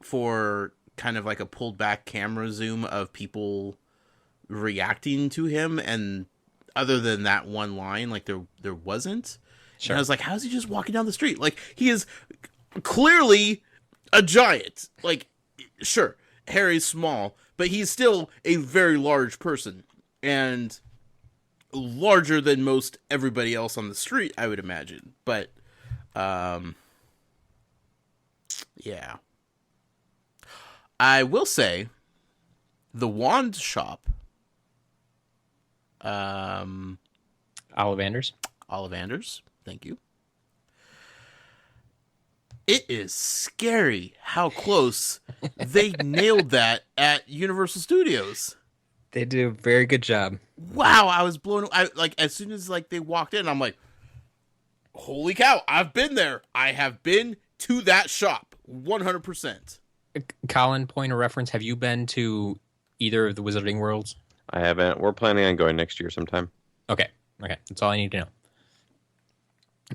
for kind of like a pulled back camera zoom of people reacting to him, and other than that one line, like there wasn't. Sure. And I was like, how's he just walking down the street? Like, he is clearly a giant. Like, sure, Harry's small, but he's still a very large person, and larger than most everybody else on the street, I would imagine. But yeah. I will say the wand shop Ollivanders. Ollivanders. Thank you. It is scary how close they nailed that at Universal Studios. They do a very good job. Wow, I was blown. Like as soon as like they walked in, I'm like, holy cow! I've been there. I have been to that shop 100%. Collin, point of reference, have you been to either of the Wizarding Worlds? I haven't. We're planning on going next year sometime. Okay. That's all I need to know.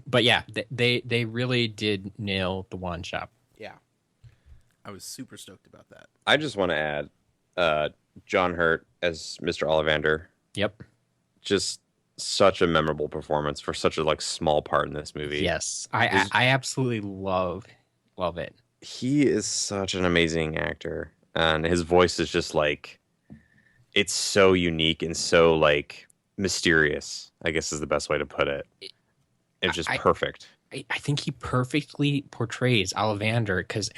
But yeah, they really did nail the wand shop. Yeah, I was super stoked about that. I just want to add John Hurt as Mr. Ollivander. Yep. Just such a memorable performance for such a like small part in this movie. Yes, I absolutely love it. He is such an amazing actor, and his voice is just like, it's so unique and so like mysterious, I guess is the best way to put it. It's just perfect. I think he perfectly portrays Ollivander because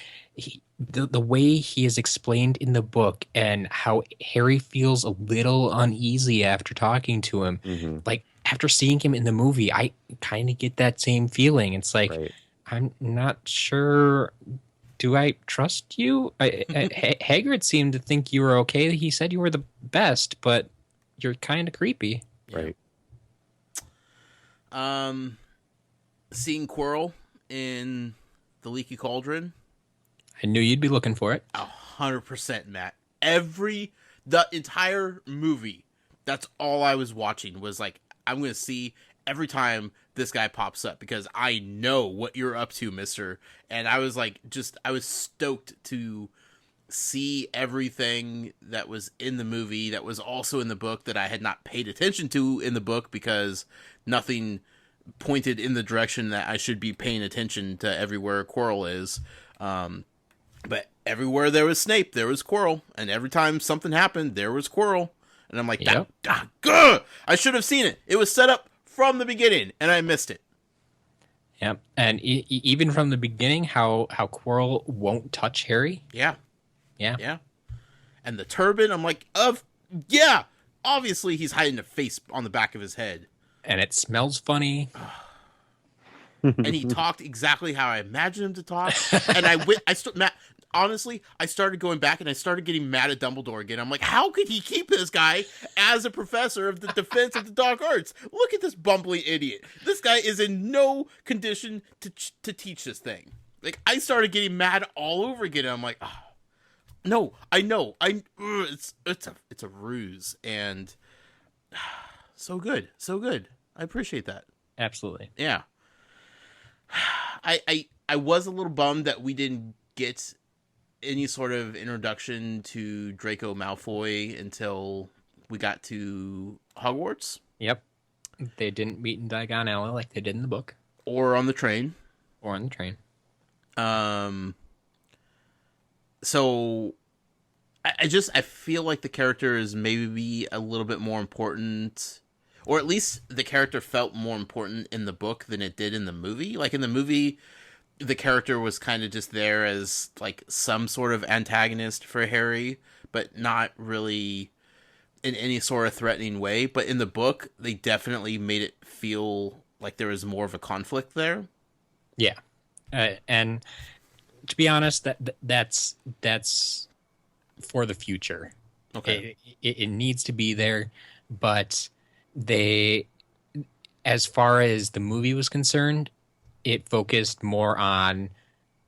the way he is explained in the book and how Harry feels a little uneasy after talking to him. Mm-hmm. Like after seeing him in the movie, I kind of get that same feeling. It's like, Right. I'm not sure. Do I trust you? Hagrid seemed to think you were okay. He said you were the best, but you're kind of creepy. Right. Seeing Quirrell in the Leaky Cauldron. I knew you'd be looking for it. 100%, Matt. The entire movie, that's all I was watching was like, I'm going to see every time this guy pops up because I know what you're up to, mister. And I was like, I was stoked to see everything that was in the movie that was also in the book that I had not paid attention to in the book because nothing pointed in the direction that I should be paying attention to everywhere Quirrell is. But everywhere there was Snape, there was Quirrell. And every time something happened, there was Quirrell. And I'm like, Yep. I should have seen it. It was set up from the beginning, and I missed it. Yeah, and even from the beginning, how Quirrell won't touch Harry. Yeah. Yeah. And the turban, I'm like, obviously he's hiding a face on the back of his head. And it smells funny. And he talked exactly how I imagined him to talk. And Matt, honestly, I started going back and I started getting mad at Dumbledore again. I'm like, how could he keep this guy as a professor of the defense of the dark arts? Look at this bumbling idiot. This guy is in no condition to teach this thing. Like, I started getting mad all over again. And I'm like, no, I know. It's a ruse. And so good. I appreciate that. Absolutely. Yeah. I was a little bummed that we didn't get any sort of introduction to Draco Malfoy until we got to Hogwarts. Yep. They didn't meet in Diagon Alley like they did in the book. Or on the train. So I feel like the character is maybe a little bit more important, or at least the character felt more important in the book than it did in the movie. Like in the movie, the character was kind of just there as like some sort of antagonist for Harry, but not really in any sort of threatening way. But in the book, they definitely made it feel like there was more of a conflict there. Yeah. And to be honest, that's for the future. Okay. It needs to be there, but as far as the movie was concerned, it focused more on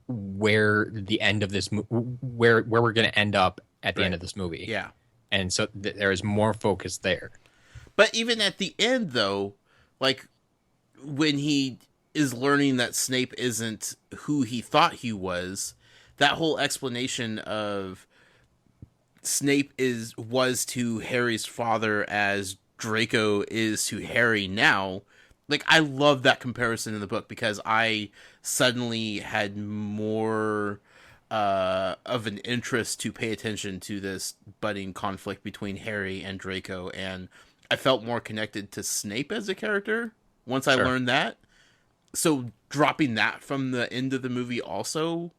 where the end of this where we're going to end up at the end of this movie. Yeah. And so there is more focus there. But even at the end, though, like when he is learning that Snape isn't who he thought he was, that whole explanation of Snape was to Harry's father as Draco is to Harry now. Like, I love that comparison in the book because I suddenly had more of an interest to pay attention to this budding conflict between Harry and Draco, and I felt more connected to Snape as a character once I learned that. So dropping that from the end of the movie also,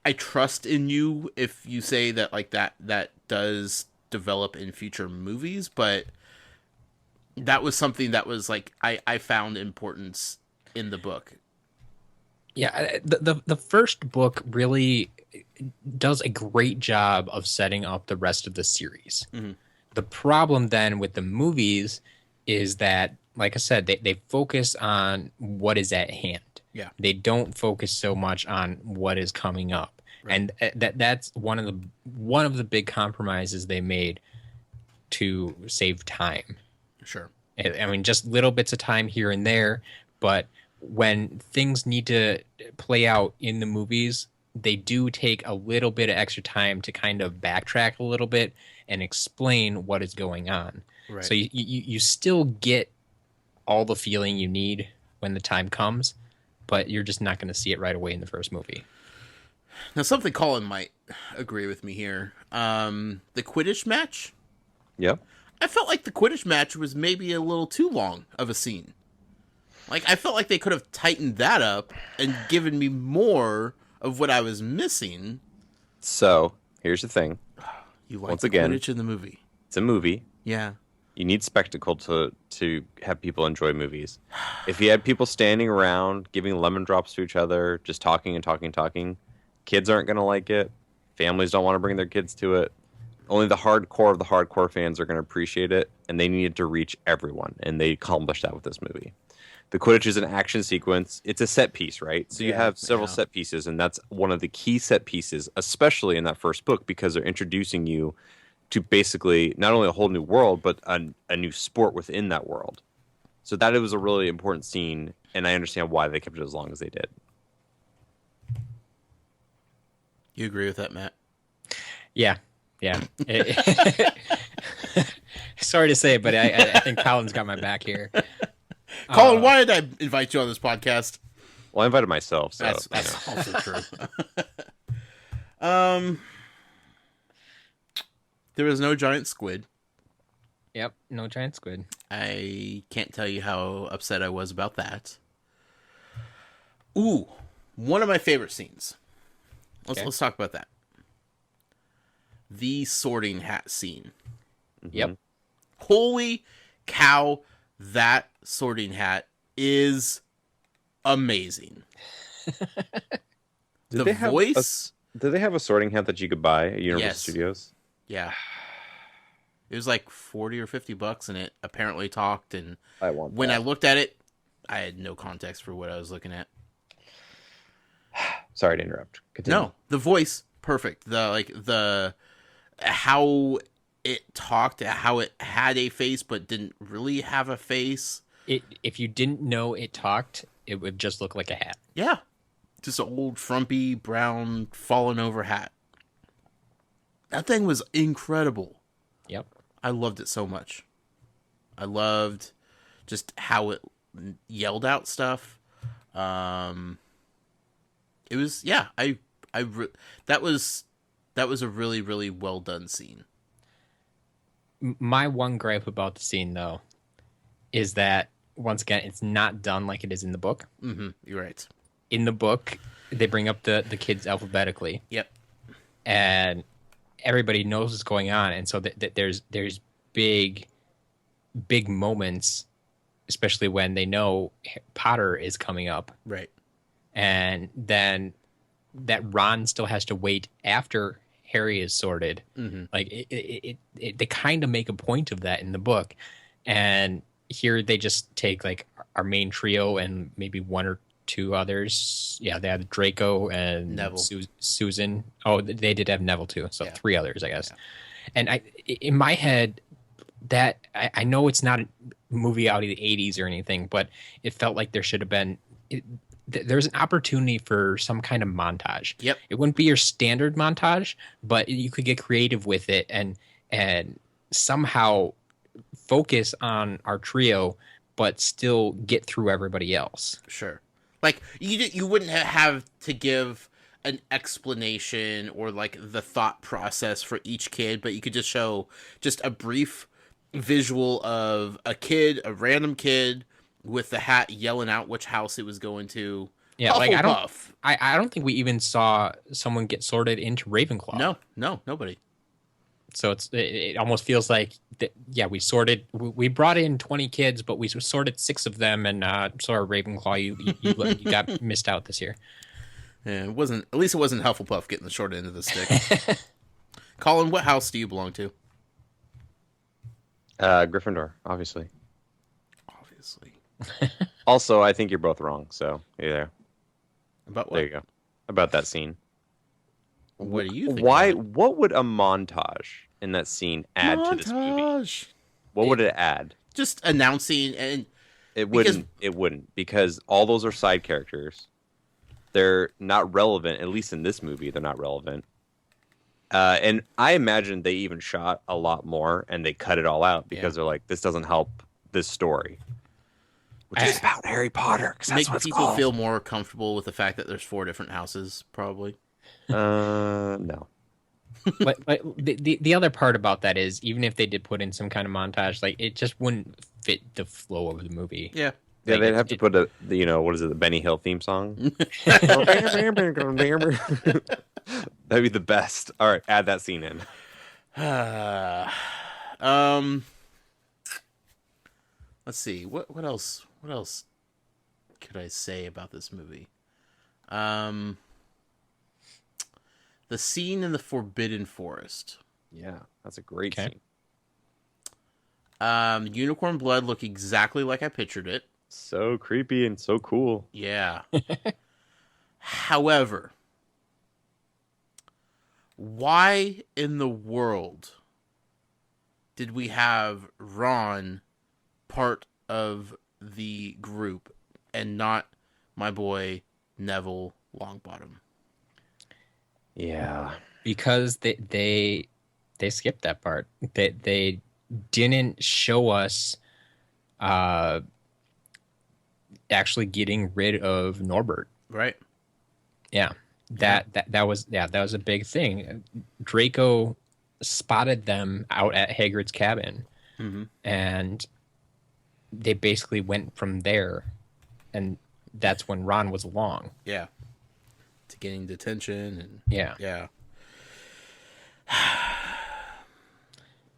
I trust in you if you say that like that does develop in future movies, but that was something that was like I found importance in the book. Yeah, the first book really does a great job of setting up the rest of the series. Mm-hmm. The problem then with the movies is that, like I said, they focus on what is at hand. Yeah. They don't focus so much on what is coming up. Right. And that's one of the big compromises they made to save time. Sure. I mean, just little bits of time here and there, but when things need to play out in the movies, they do take a little bit of extra time to kind of backtrack a little bit and explain what is going on. Right. So you still get all the feeling you need when the time comes, but you're just not going to see it right away in the first movie. Now, something Collin might agree with me here. The Quidditch match. Yep. I felt like the Quidditch match was maybe a little too long of a scene. Like, I felt like they could have tightened that up and given me more of what I was missing. So, here's the thing. You like Once the again, Quidditch in the movie. It's a movie. Yeah. You need spectacle to have people enjoy movies. If you had people standing around, giving lemon drops to each other, just talking and talking and talking, kids aren't going to like it. Families don't want to bring their kids to it. Only the hardcore of the hardcore fans are going to appreciate it, and they needed to reach everyone, and they accomplished that with this movie. The Quidditch is an action sequence. It's a set piece, right? So you have several set pieces, and that's one of the key set pieces, especially in that first book, because they're introducing you to basically not only a whole new world, but a new sport within that world. So that it was a really important scene, and I understand why they kept it as long as they did. You agree with that, Matt? Yeah. Sorry to say it, but I think Colin's got my back here. Collin, why did I invite you on this podcast? Well, I invited myself, so That's also true. There was no giant squid. Yep, no giant squid. I can't tell you how upset I was about that. Ooh, one of my favorite scenes. Let's talk about that. The sorting hat scene. Mm-hmm. Yep. Holy cow, that sorting hat is amazing. Did they have a sorting hat that you could buy at Universal Studios? Yeah. It was like $40 or $50 and it apparently talked, and when I looked at it, I had no context for what I was looking at. Sorry to interrupt. Continue. No, the voice, perfect. How it talked, how it had a face but didn't really have a face. If you didn't know it talked, it would just look like a hat. Yeah. Just an old frumpy brown fallen over hat. That thing was incredible. Yep. I loved it so much. I loved just how it yelled out stuff. It was that was a really, really well done scene. My one gripe about the scene, though, is that once again it's not done like it is in the book. Mm-hmm. You're right. In the book, they bring up the kids alphabetically. Yep. And everybody knows what's going on, and so there's big moments, especially when they know Potter is coming up. Right. And then that Ron still has to wait after Harry is sorted. Mm-hmm. Like they kind of make a point of that in the book, and here they just take like our main trio and maybe one or two others. Yeah, they had Draco and Neville. Susan. Oh, they did have Neville too. So 3 others, I guess. Yeah. And in my head, that I know it's not a movie out of the 80s or anything, but it felt like there should have been. There's an opportunity for some kind of montage. Yep. It wouldn't be your standard montage, but you could get creative with it and somehow focus on our trio, but still get through everybody else. Sure. Like you wouldn't have to give an explanation or like the thought process for each kid, but you could just show just a brief visual of a random kid with the hat yelling out which house it was going to. Yeah, like I don't think we even saw someone get sorted into Ravenclaw. No, nobody. So it almost feels like we brought in 20 kids, but we sorted 6 of them, and sorry, Ravenclaw, you got missed out this year. Yeah, it wasn't Hufflepuff getting the short end of the stick. Collin, what house do you belong to? Gryffindor, obviously. Obviously. Also, I think you're both wrong. So there. About what? There you go. About that scene. What do you think? What would a montage in that scene add to this movie? What would it add? Just announcing, and it wouldn't because all those are side characters. They're not relevant, at least in this movie. They're not relevant. And I imagine they even shot a lot more, and they cut it all out because they're like, this doesn't help this story. Which is about Harry Potter. Make people feel more comfortable with the fact that there's 4 different houses, probably. No. But the other part about that is, even if they did put in some kind of montage, like, it just wouldn't fit the flow of the movie. Yeah. Like, they'd have to put what is it, the Benny Hill theme song? That'd be the best. All right, add that scene in. Let's see. What else? What else could I say about this movie? The scene in the Forbidden Forest. Yeah, that's a great scene. Unicorn blood looked exactly like I pictured it. So creepy and so cool. Yeah. However, why in the world did we have Ron part of the group and not my boy Neville Longbottom? Yeah. Because they skipped that part. They didn't show us actually getting rid of Norbert. Right. Yeah. That was a big thing. Draco spotted them out at Hagrid's cabin, and they basically went from there, and that's when Ron was along. Yeah. To getting detention and yeah.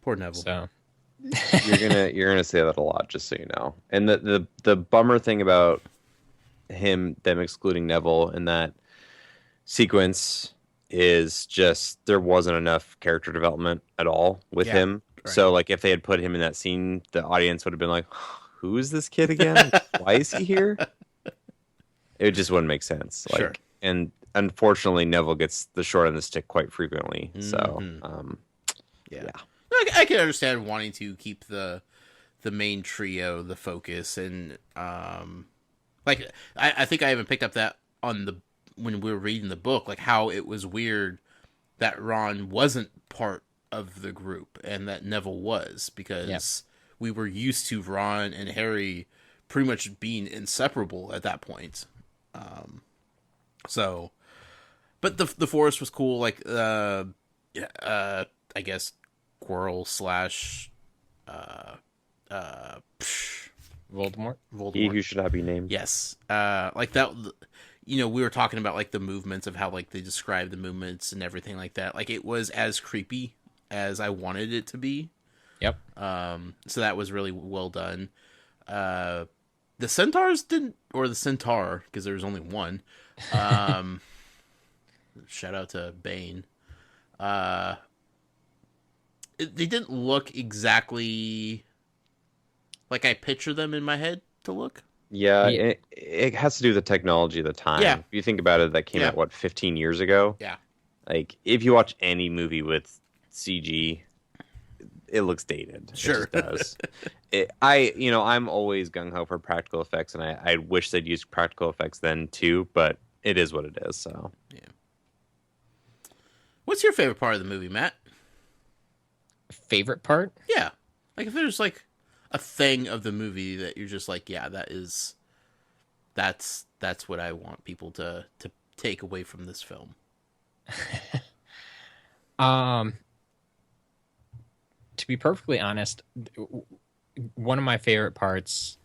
Poor Neville. So you're gonna say that a lot, just so you know. And the bummer thing about them excluding Neville in that sequence is just there wasn't enough character development at all with him. Right. So like if they had put him in that scene, the audience would have been like, who is this kid again? Why is he here? It just wouldn't make sense. Like, and unfortunately Neville gets the short end of the stick quite frequently. So yeah. I can understand wanting to keep the main trio the focus, and like I think I even picked up that when we were reading the book, like how it was weird that Ron wasn't part of the group and that Neville was, because we were used to Ron and Harry pretty much being inseparable at that point. So, but the forest was cool. Like I guess Quirrell / Voldemort. He who should not be named. Yes. Like that. We were talking about like the movements of how like they describe the movements and everything like that. Like it was as creepy as I wanted it to be. Yep. So that was really well done. The centaurs didn't, or the centaur, because there was only one. Shout out to Bane. They didn't look exactly like I picture them in my head to look. Yeah, it has to do with the technology of the time. Yeah. If you think about it, that came out, 15 years ago? Yeah. Like, if you watch any movie with CG, it looks dated. Sure. It just does. I'm always gung-ho for practical effects, and I wish they'd use practical effects then, too, but it is what it is, so. Yeah. What's your favorite part of the movie, Matt? Favorite part? Yeah. Like, if there's, like, a thing of the movie that you're just like, yeah, that's what I want people to take away from this film. To be perfectly honest, one of my favorite parts,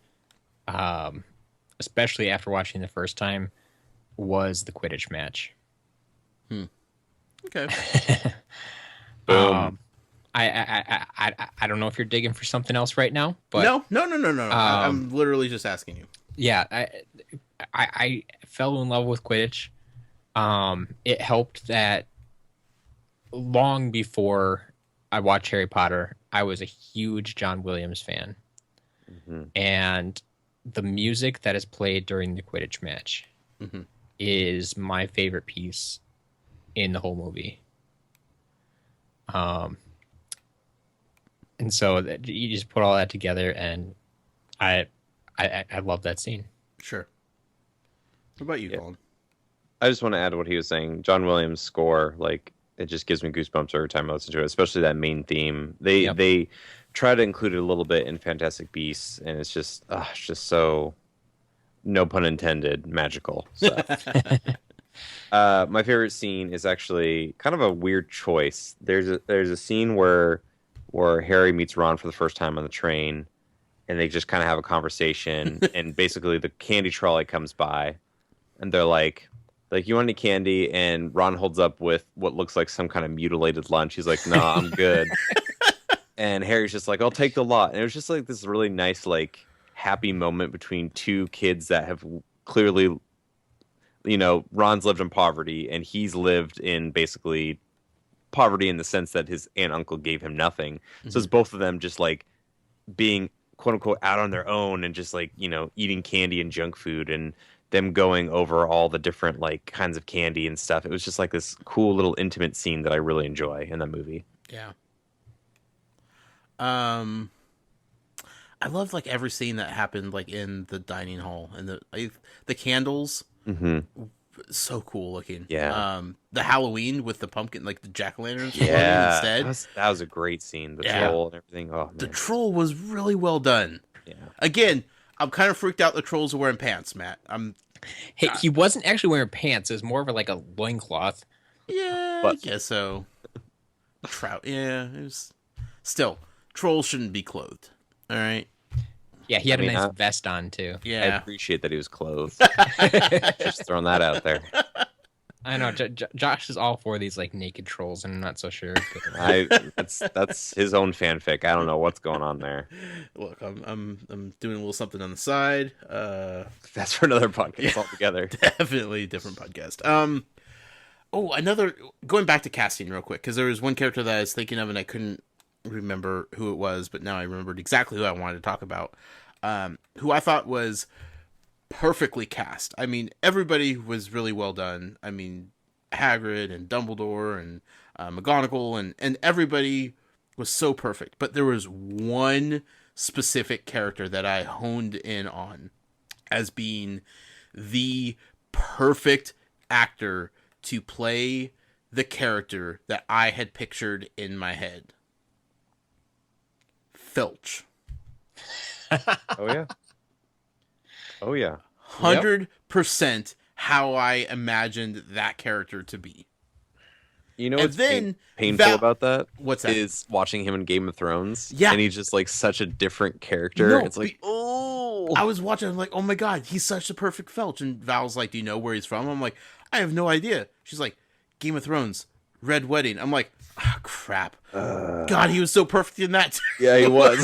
especially after watching the first time, was the Quidditch match. Okay. Boom. I don't know if you're digging for something else right now, but no. I'm literally just asking you. Yeah, I fell in love with Quidditch. It helped that long before I watched Harry Potter, I was a huge John Williams fan. Mm-hmm. And the music that is played during the Quidditch match is my favorite piece in the whole movie. And so you just put all that together, and I love that scene. Sure. What about you, Collin? I just want to add to what he was saying. John Williams' score, like, it just gives me goosebumps every time I listen to it, especially that main theme. They try to include it a little bit in Fantastic Beasts, and it's just so, no pun intended, magical. So. My favorite scene is actually kind of a weird choice. There's a scene where Harry meets Ron for the first time on the train, and they just kind of have a conversation, and basically the candy trolley comes by, and they're like, you want any candy? And Ron holds up with what looks like some kind of mutilated lunch. He's like, nah, I'm good. And Harry's just like, I'll take the lot. And it was just like this really nice, like, happy moment between two kids that have clearly, Ron's lived in poverty, and he's lived in basically poverty in the sense that his aunt and uncle gave him nothing. Mm-hmm. So it's both of them just like being quote unquote out on their own and just like, eating candy and junk food, and them going over all the different like kinds of candy and stuff. It was just like this cool little intimate scene that I really enjoy in the movie. Yeah. I loved like every scene that happened like in the dining hall, and the candles. Mm-hmm. So cool looking. Yeah. The Halloween with the pumpkin, like the jack-o'-lanterns. Yeah. Instead. That was a great scene. The troll and everything. Oh man. The troll was really well done. Yeah. Again, I'm kind of freaked out the trolls are wearing pants, Matt. Hey, he wasn't actually wearing pants. It was more of like a loincloth. Yeah, I guess so. Trout. Yeah, it was. Still, trolls shouldn't be clothed. All right. Yeah, he had a nice vest on too. Yeah, I appreciate that he was clothed. Just throwing that out there. I know Josh is all for these like naked trolls, and I'm not so sure. That's his own fanfic. I don't know what's going on there. Look, I'm doing a little something on the side. That's for another podcast altogether. Definitely a different podcast. Another going back to casting real quick, because there was one character that I was thinking of and I couldn't remember who it was, but now I remembered exactly who I wanted to talk about. Who I thought was perfectly cast. I mean, everybody was really well done. I mean, Hagrid and Dumbledore and McGonagall and everybody was so perfect. But there was one specific character that I honed in on as being the perfect actor to play the character that I had pictured in my head. Filch. Oh yeah. 100% how I imagined that character to be. You know what's painful about that? What's that? Is watching him in Game of Thrones. Yeah. And he's just like such a different character. No, it's like, oh. I was watching, I'm like, oh my God, he's such a perfect Filch. And Val's like, do you know where he's from? I'm like, I have no idea. She's like, Game of Thrones, Red Wedding. I'm like, oh, crap. God, he was so perfect in that. Yeah, he was.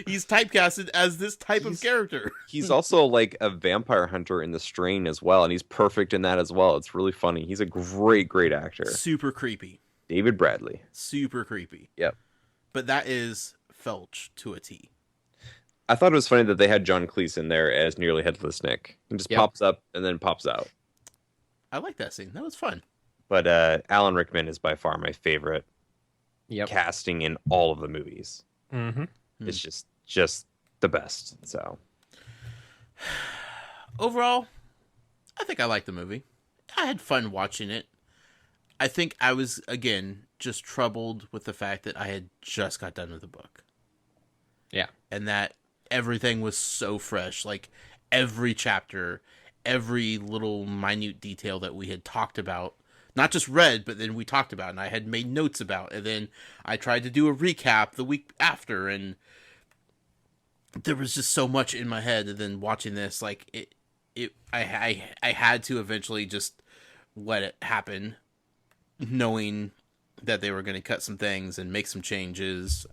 He's typecasted as this type of character. He's also like a vampire hunter in The Strain as well, and he's perfect in that as well. It's really funny. He's a great actor. Super creepy. David Bradley. Super creepy. Yep. But that is Filch to a T. I thought it was funny that they had John Cleese in there as Nearly Headless Nick. He just pops up and then pops out. I like that scene. That was fun. But Alan Rickman is by far my favorite casting in all of the movies. Mm-hmm. It's just the best. So overall, I think I liked the movie. I had fun watching it. I think I was, again, just troubled with the fact that I had just got done with the book. Yeah. And that everything was so fresh. Like, every chapter, every little minute detail that we had talked about, not just read, but then we talked about, and I had made notes about, and then I tried to do a recap the week after, and there was just so much in my head, and then watching this, like, I had to eventually just let it happen, knowing that they were going to cut some things and make some changes,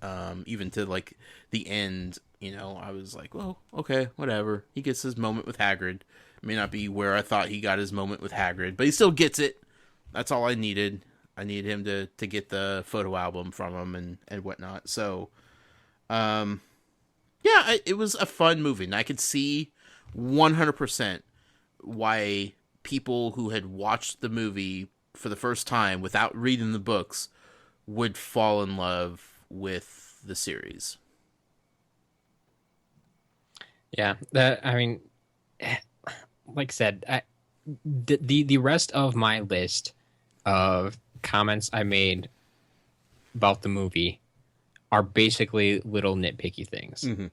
even to like the end. You know, I was like, well, okay, whatever. He gets his moment with Hagrid. May not be where I thought he got his moment with Hagrid, but he still gets it. That's all I needed. I needed him to get the photo album from him and whatnot. So, yeah, it was a fun movie, and I could see 100% why people who had watched the movie for the first time without reading the books would fall in love with the series. Yeah, I mean, like I said, the rest of my list of comments I made about the movie are basically little nitpicky things. Mm-hmm.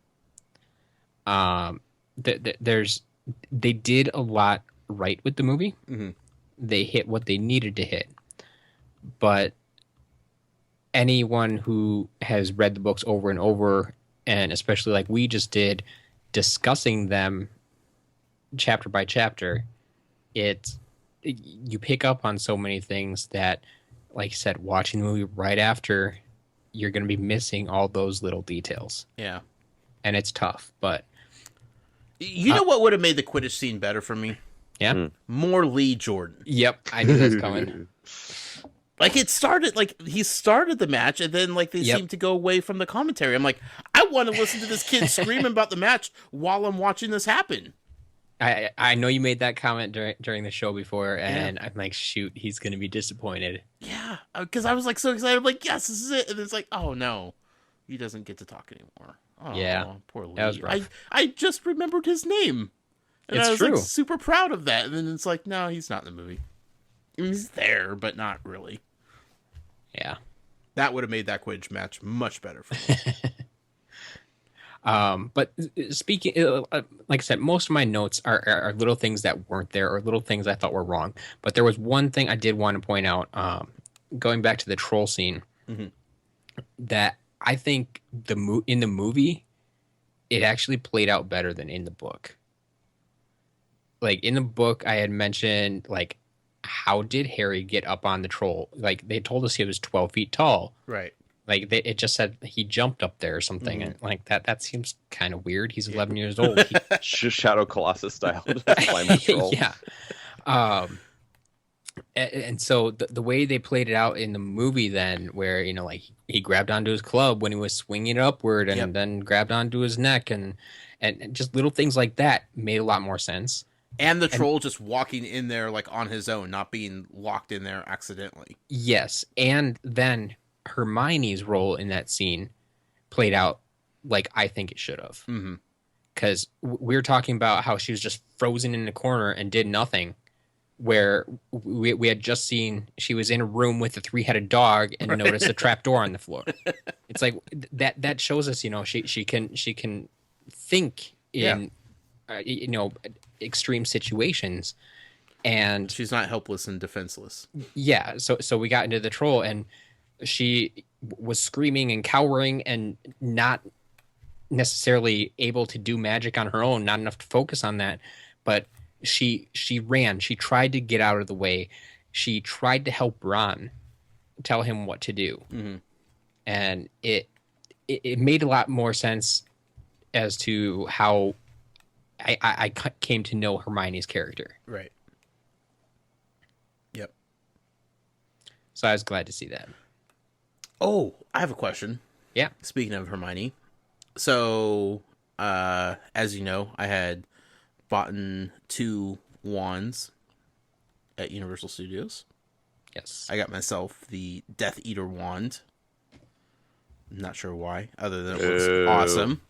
They did a lot right with the movie. Mm-hmm. They hit what they needed to hit, but anyone who has read the books over and over, and especially like we just did, discussing them chapter by chapter, you pick up on so many things that, like I said, watching the movie right after, you're going to be missing all those little details. Yeah. And it's tough, but... You know what would have made the Quidditch scene better for me? Yeah? More Lee Jordan. Yep, I knew that was coming. Like, it started, like, he started the match, and then, like, they seemed to go away from the commentary. I'm like, I want to listen to this kid screaming about the match while I'm watching this happen. I know you made that comment during the show before, and I'm like, shoot, he's going to be disappointed. Yeah, because I was, like, so excited. I'm like, yes, this is it. And it's like, oh, no, he doesn't get to talk anymore. Oh, yeah, poor Lee. That was rough. I just remembered his name. And it's I was true. Like, super proud of that. And then it's like, no, he's not in the movie. I mean, he's there, but not really. Yeah. That would have made that Quidditch match much better for me. But speaking, like I said, most of my notes are little things that weren't there or little things I thought were wrong. But there was one thing I did want to point out, going back to the troll scene, that I think in the movie, it actually played out better than in the book. Like in the book, I had mentioned, like, how did Harry get up on the troll? Like, they told us he was 12 feet tall. Right. Like, it just said he jumped up there or something. And like that seems kind of weird. He's 11 years old. Shadow Colossus style. Climb the troll. Yeah. And so the way they played it out in the movie then, where, you know, like he grabbed onto his club when he was swinging it upward and then grabbed onto his neck and just little things like that made a lot more sense. And the troll just walking in there like on his own, not being locked in there accidentally. Yes. And then Hermione's role in that scene played out like I think it should have. Because we were talking about how she was just frozen in the corner and did nothing, where we had just seen she was in a room with a 3-headed dog and noticed a trap door on the floor. It's like that shows us, you know, she can think in you know, extreme situations, and she's not helpless and defenseless. Yeah, so we got into the troll, and she was screaming and cowering and not necessarily able to do magic on her own, not enough to focus on that, but she ran. She tried to get out of the way. She tried to help Ron, tell him what to do. And it made a lot more sense as to how I came to know Hermione's character. Right. Yep. So I was glad to see that. Oh, I have a question. Yeah. Speaking of Hermione. So, as you know, I had bought 2 wands at Universal Studios. Yes. I got myself the Death Eater wand. I'm not sure why, other than it looks awesome.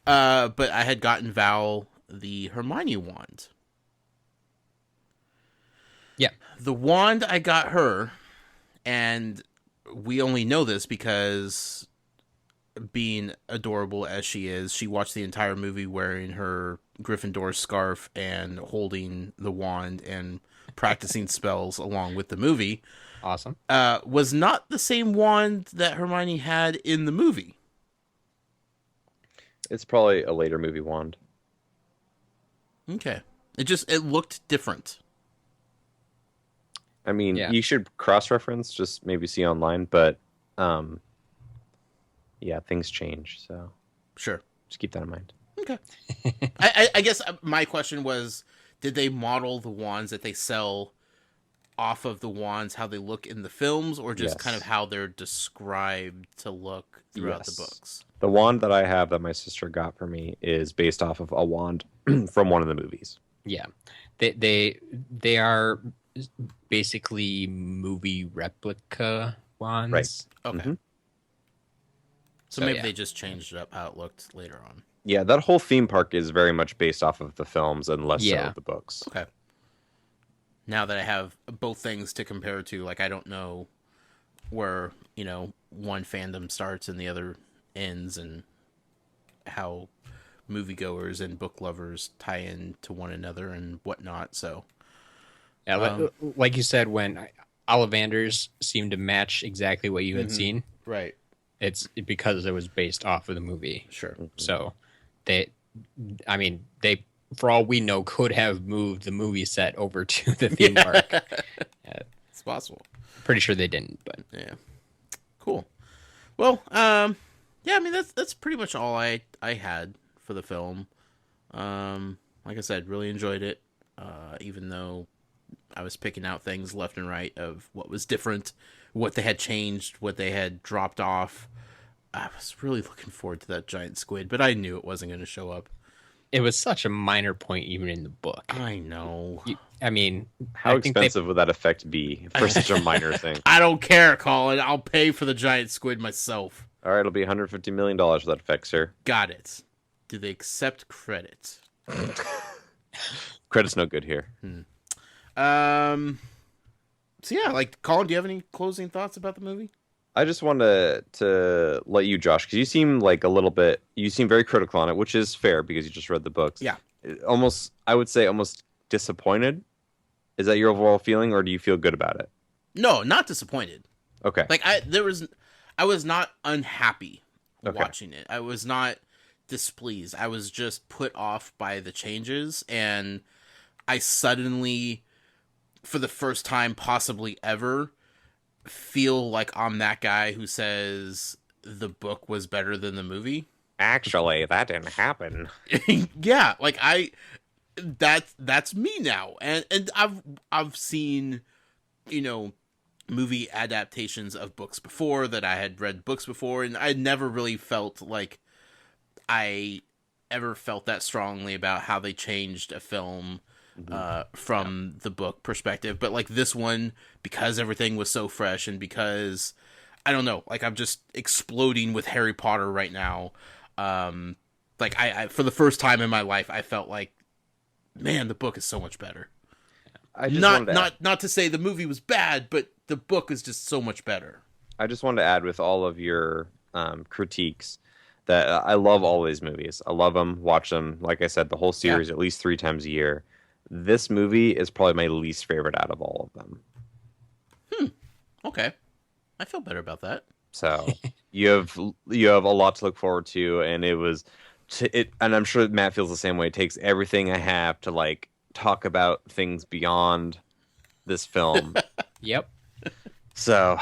But I had gotten Val the Hermione wand. Yeah. The wand I got her, and we only know this because, being adorable as she is, she watched the entire movie wearing her Gryffindor scarf and holding the wand and practicing spells along with the movie. Awesome. Was not the same wand that Hermione had in the movie. It's probably a later movie wand. Okay. It looked different. I mean, Yeah. you should cross-reference, just maybe see online, but yeah, things change, so Sure. just keep that in mind. Okay. I guess my question was, did they model the wands that they sell off of the wands, how they look in the films, or just kind of Yes. how they're described to look throughout the Yes. books? The wand that I have that my sister got for me is based off of a wand from one of the movies. Yeah, they are basically movie replica wands. Right. Okay. Mhm. So So, maybe yeah. they just changed it up how it looked later on. Yeah, that whole theme park is very much based off of the films and less so Yeah. of the books. Okay. Now that I have both things to compare to, like I don't know where, one fandom starts and the other ends, and how moviegoers and book lovers tie in to one another and whatnot. So Yeah, like you said, when Ollivanders seemed to match exactly what you had seen, right. it's because it was based off of the movie. Sure. So they, for all we know, could have moved the movie set over to the theme park. It's possible. Pretty sure they didn't, but Yeah. Cool. Well, yeah, I mean that's pretty much all I had for the film. Like I said, really enjoyed it. Even though I was picking out things left and right of what was different, what they had changed, what they had dropped off. I was really looking forward to that giant squid, but I knew it wasn't going to show up. it was such a minor point even in the book. I know. How expensive would that effect be for such a minor thing? I don't care, Collin. I'll pay for the giant squid myself. All right, it'll be $150 million for that effect, sir. Got it. Do they accept credit? Credit's no good here. So yeah, like, Collin, do you have any closing thoughts about the movie? I just wanted to let you, Josh, because you seem like you seem very critical on it, which is fair because you just read the books. Yeah. I would say almost disappointed. Is that your overall feeling, or do you feel good about it? No, not disappointed. Okay. Like, I was not unhappy Okay. watching it. I was not displeased. I was just put off by the changes, and I suddenly, for the first time possibly ever, feel like I'm that guy who says the book was better than the movie. Actually, that didn't happen. Yeah, like that's me now. And I've seen, movie adaptations of books before, that I had read books before, and I never really felt like I ever felt that strongly about how they changed a film from the book perspective. But like this one, because everything was so fresh, and because I don't know, like I'm just exploding with Harry Potter right now. Like I for the first time in my life, I felt like, man, the book is so much better. I just Not to say the movie was bad, but the book is just so much better. I just wanted to add, with all of your critiques, that I love all these movies. I love them, watch them. Like I said, the whole series at least 3 times a year. This movie is probably my least favorite out of all of them. Okay, I feel better about that. So you have a lot to look forward to, and and I'm sure Matt feels the same way. It takes everything I have to like talk about things beyond this film. Yep. So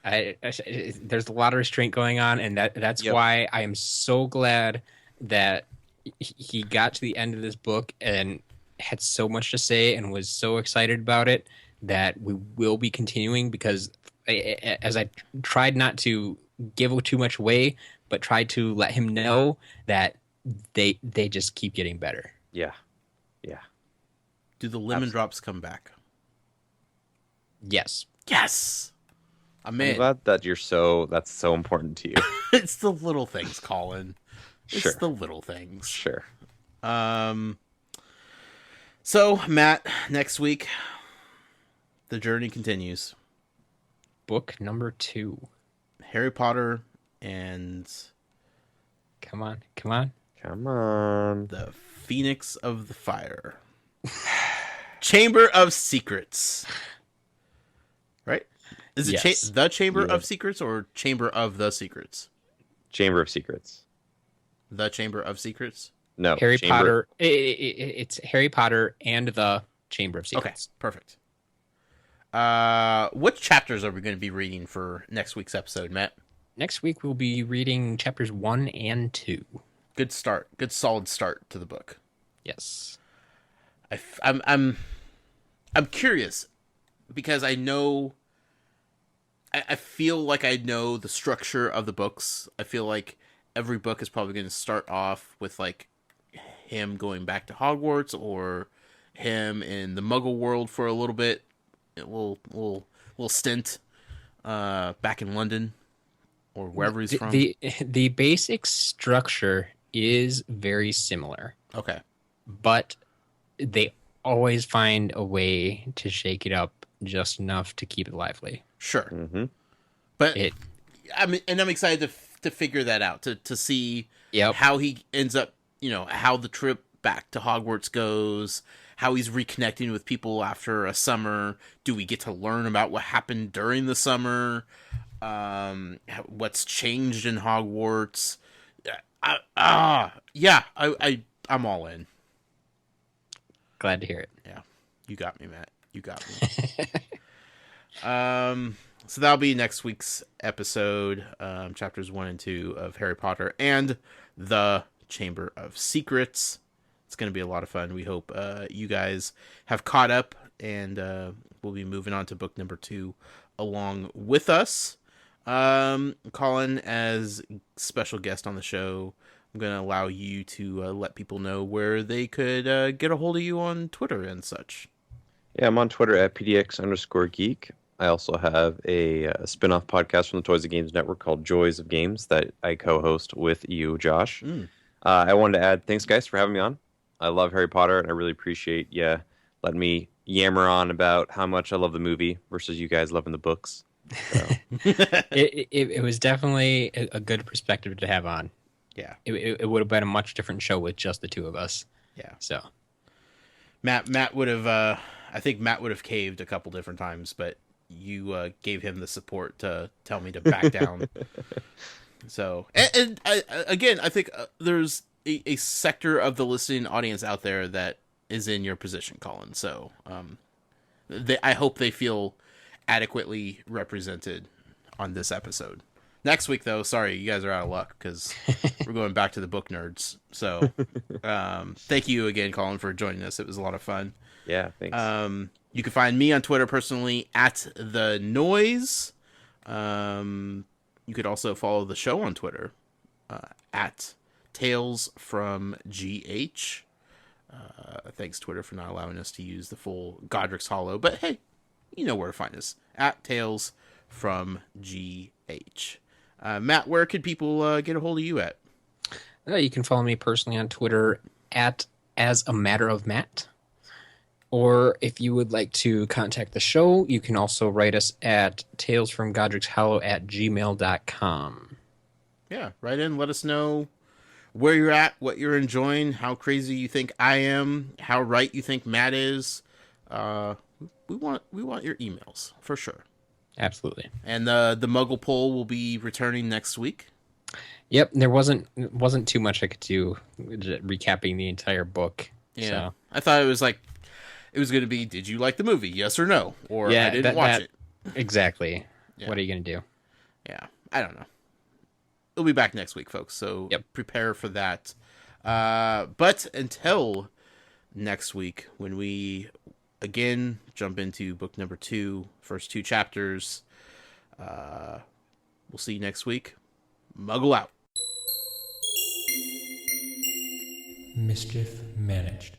there's a lot of restraint going on, and that's why I am so glad that he got to the end of this book and had so much to say and was so excited about it that we will be continuing, because as I tried not to give too much away, but tried to let him know that they just keep getting better. Yeah. Do the lemon drops come back? Yes. Yes. I'm I'm glad that that's so important to you. It's the little things, Collin. It's Sure. the little things. Sure. So, Matt, next week, the journey continues. Book number 2. Harry Potter and Come on. Come on. the Phoenix of the Fire. Chamber of Secrets. Right? Is it Yes. the Chamber Yeah. of Secrets or Chamber of the Secrets? Chamber of Secrets. The Chamber of Secrets? No. Harry Chamber... Potter. It's Harry Potter and the Chamber of Okay, Secrets. perfect. What chapters are we going to be reading for next week's episode, Matt? Next week we'll be reading chapters 1 and 2. Good start. Good solid start to the book. Yes. I'm curious because I know. I feel like I know the structure of the books. I feel like every book is probably going to start off with like him going back to Hogwarts or him in the Muggle world for a little bit. We'll stint back in London or wherever he's from. The basic structure is very similar. Okay. But they always find a way to shake it up just enough to keep it lively. Sure. Mm-hmm. But I'm excited to figure that out, to see how he ends up, how the trip back to Hogwarts goes, how he's reconnecting with people after a summer. Do we get to learn about what happened during the summer? What's changed in Hogwarts? I'm all in. Glad to hear it. Yeah, you got me, Matt. You got me. So that'll be next week's episode, chapters 1 and 2 of Harry Potter and the Chamber of Secrets. It's going to be a lot of fun. We hope you guys have caught up, and we'll be moving on to book number 2 along with us. Collin, as special guest on the show, I'm going to allow you to let people know where they could get a hold of you on Twitter and such. Yeah, I'm on Twitter at PDX_geek. I also have a spin-off podcast from the Toys and Games Network called Joys of Games that I co-host with you, Josh. I wanted to add, thanks, guys, for having me on. I love Harry Potter, and I really appreciate you letting me yammer on about how much I love the movie versus you guys loving the books. So. It was definitely a good perspective to have on. Yeah. It would have been a much different show with just the two of us. Yeah. So Matt would have I think Matt would have caved a couple different times, but you gave him the support to tell me to back down. So, and I think there's a sector of the listening audience out there that is in your position, Collin. So, I hope they feel adequately represented on this episode. Next week, though, sorry, you guys are out of luck because we're going back to the book nerds. So, thank you again, Collin, for joining us. It was a lot of fun. Yeah, thanks. You can find me on Twitter personally at The Noise. You could also follow the show on Twitter at Tales from GH. Thanks, Twitter, for not allowing us to use the full Godric's Hollow. But hey, you know where to find us at Tales from GH. Matt, where could people get a hold of you at? You can follow me personally on Twitter at As a Matter of Matt. Or if you would like to contact the show, you can also write us at talesfromgodricshollow@gmail.com. Yeah, write in. Let us know where you're at, what you're enjoying, how crazy you think I am, how right you think Matt is. We want your emails for sure. Absolutely. And the Muggle poll will be returning next week. Yep, there wasn't too much I could do recapping the entire book. Yeah, so. I thought it was going to be, did you like the movie? Yes or no? Or I didn't watch it. Exactly. Yeah. What are you going to do? Yeah, I don't know. We'll be back next week, folks, so prepare for that. But until next week, when we again jump into book number 2, first 2 chapters, we'll see you next week. Muggle out. Mischief managed.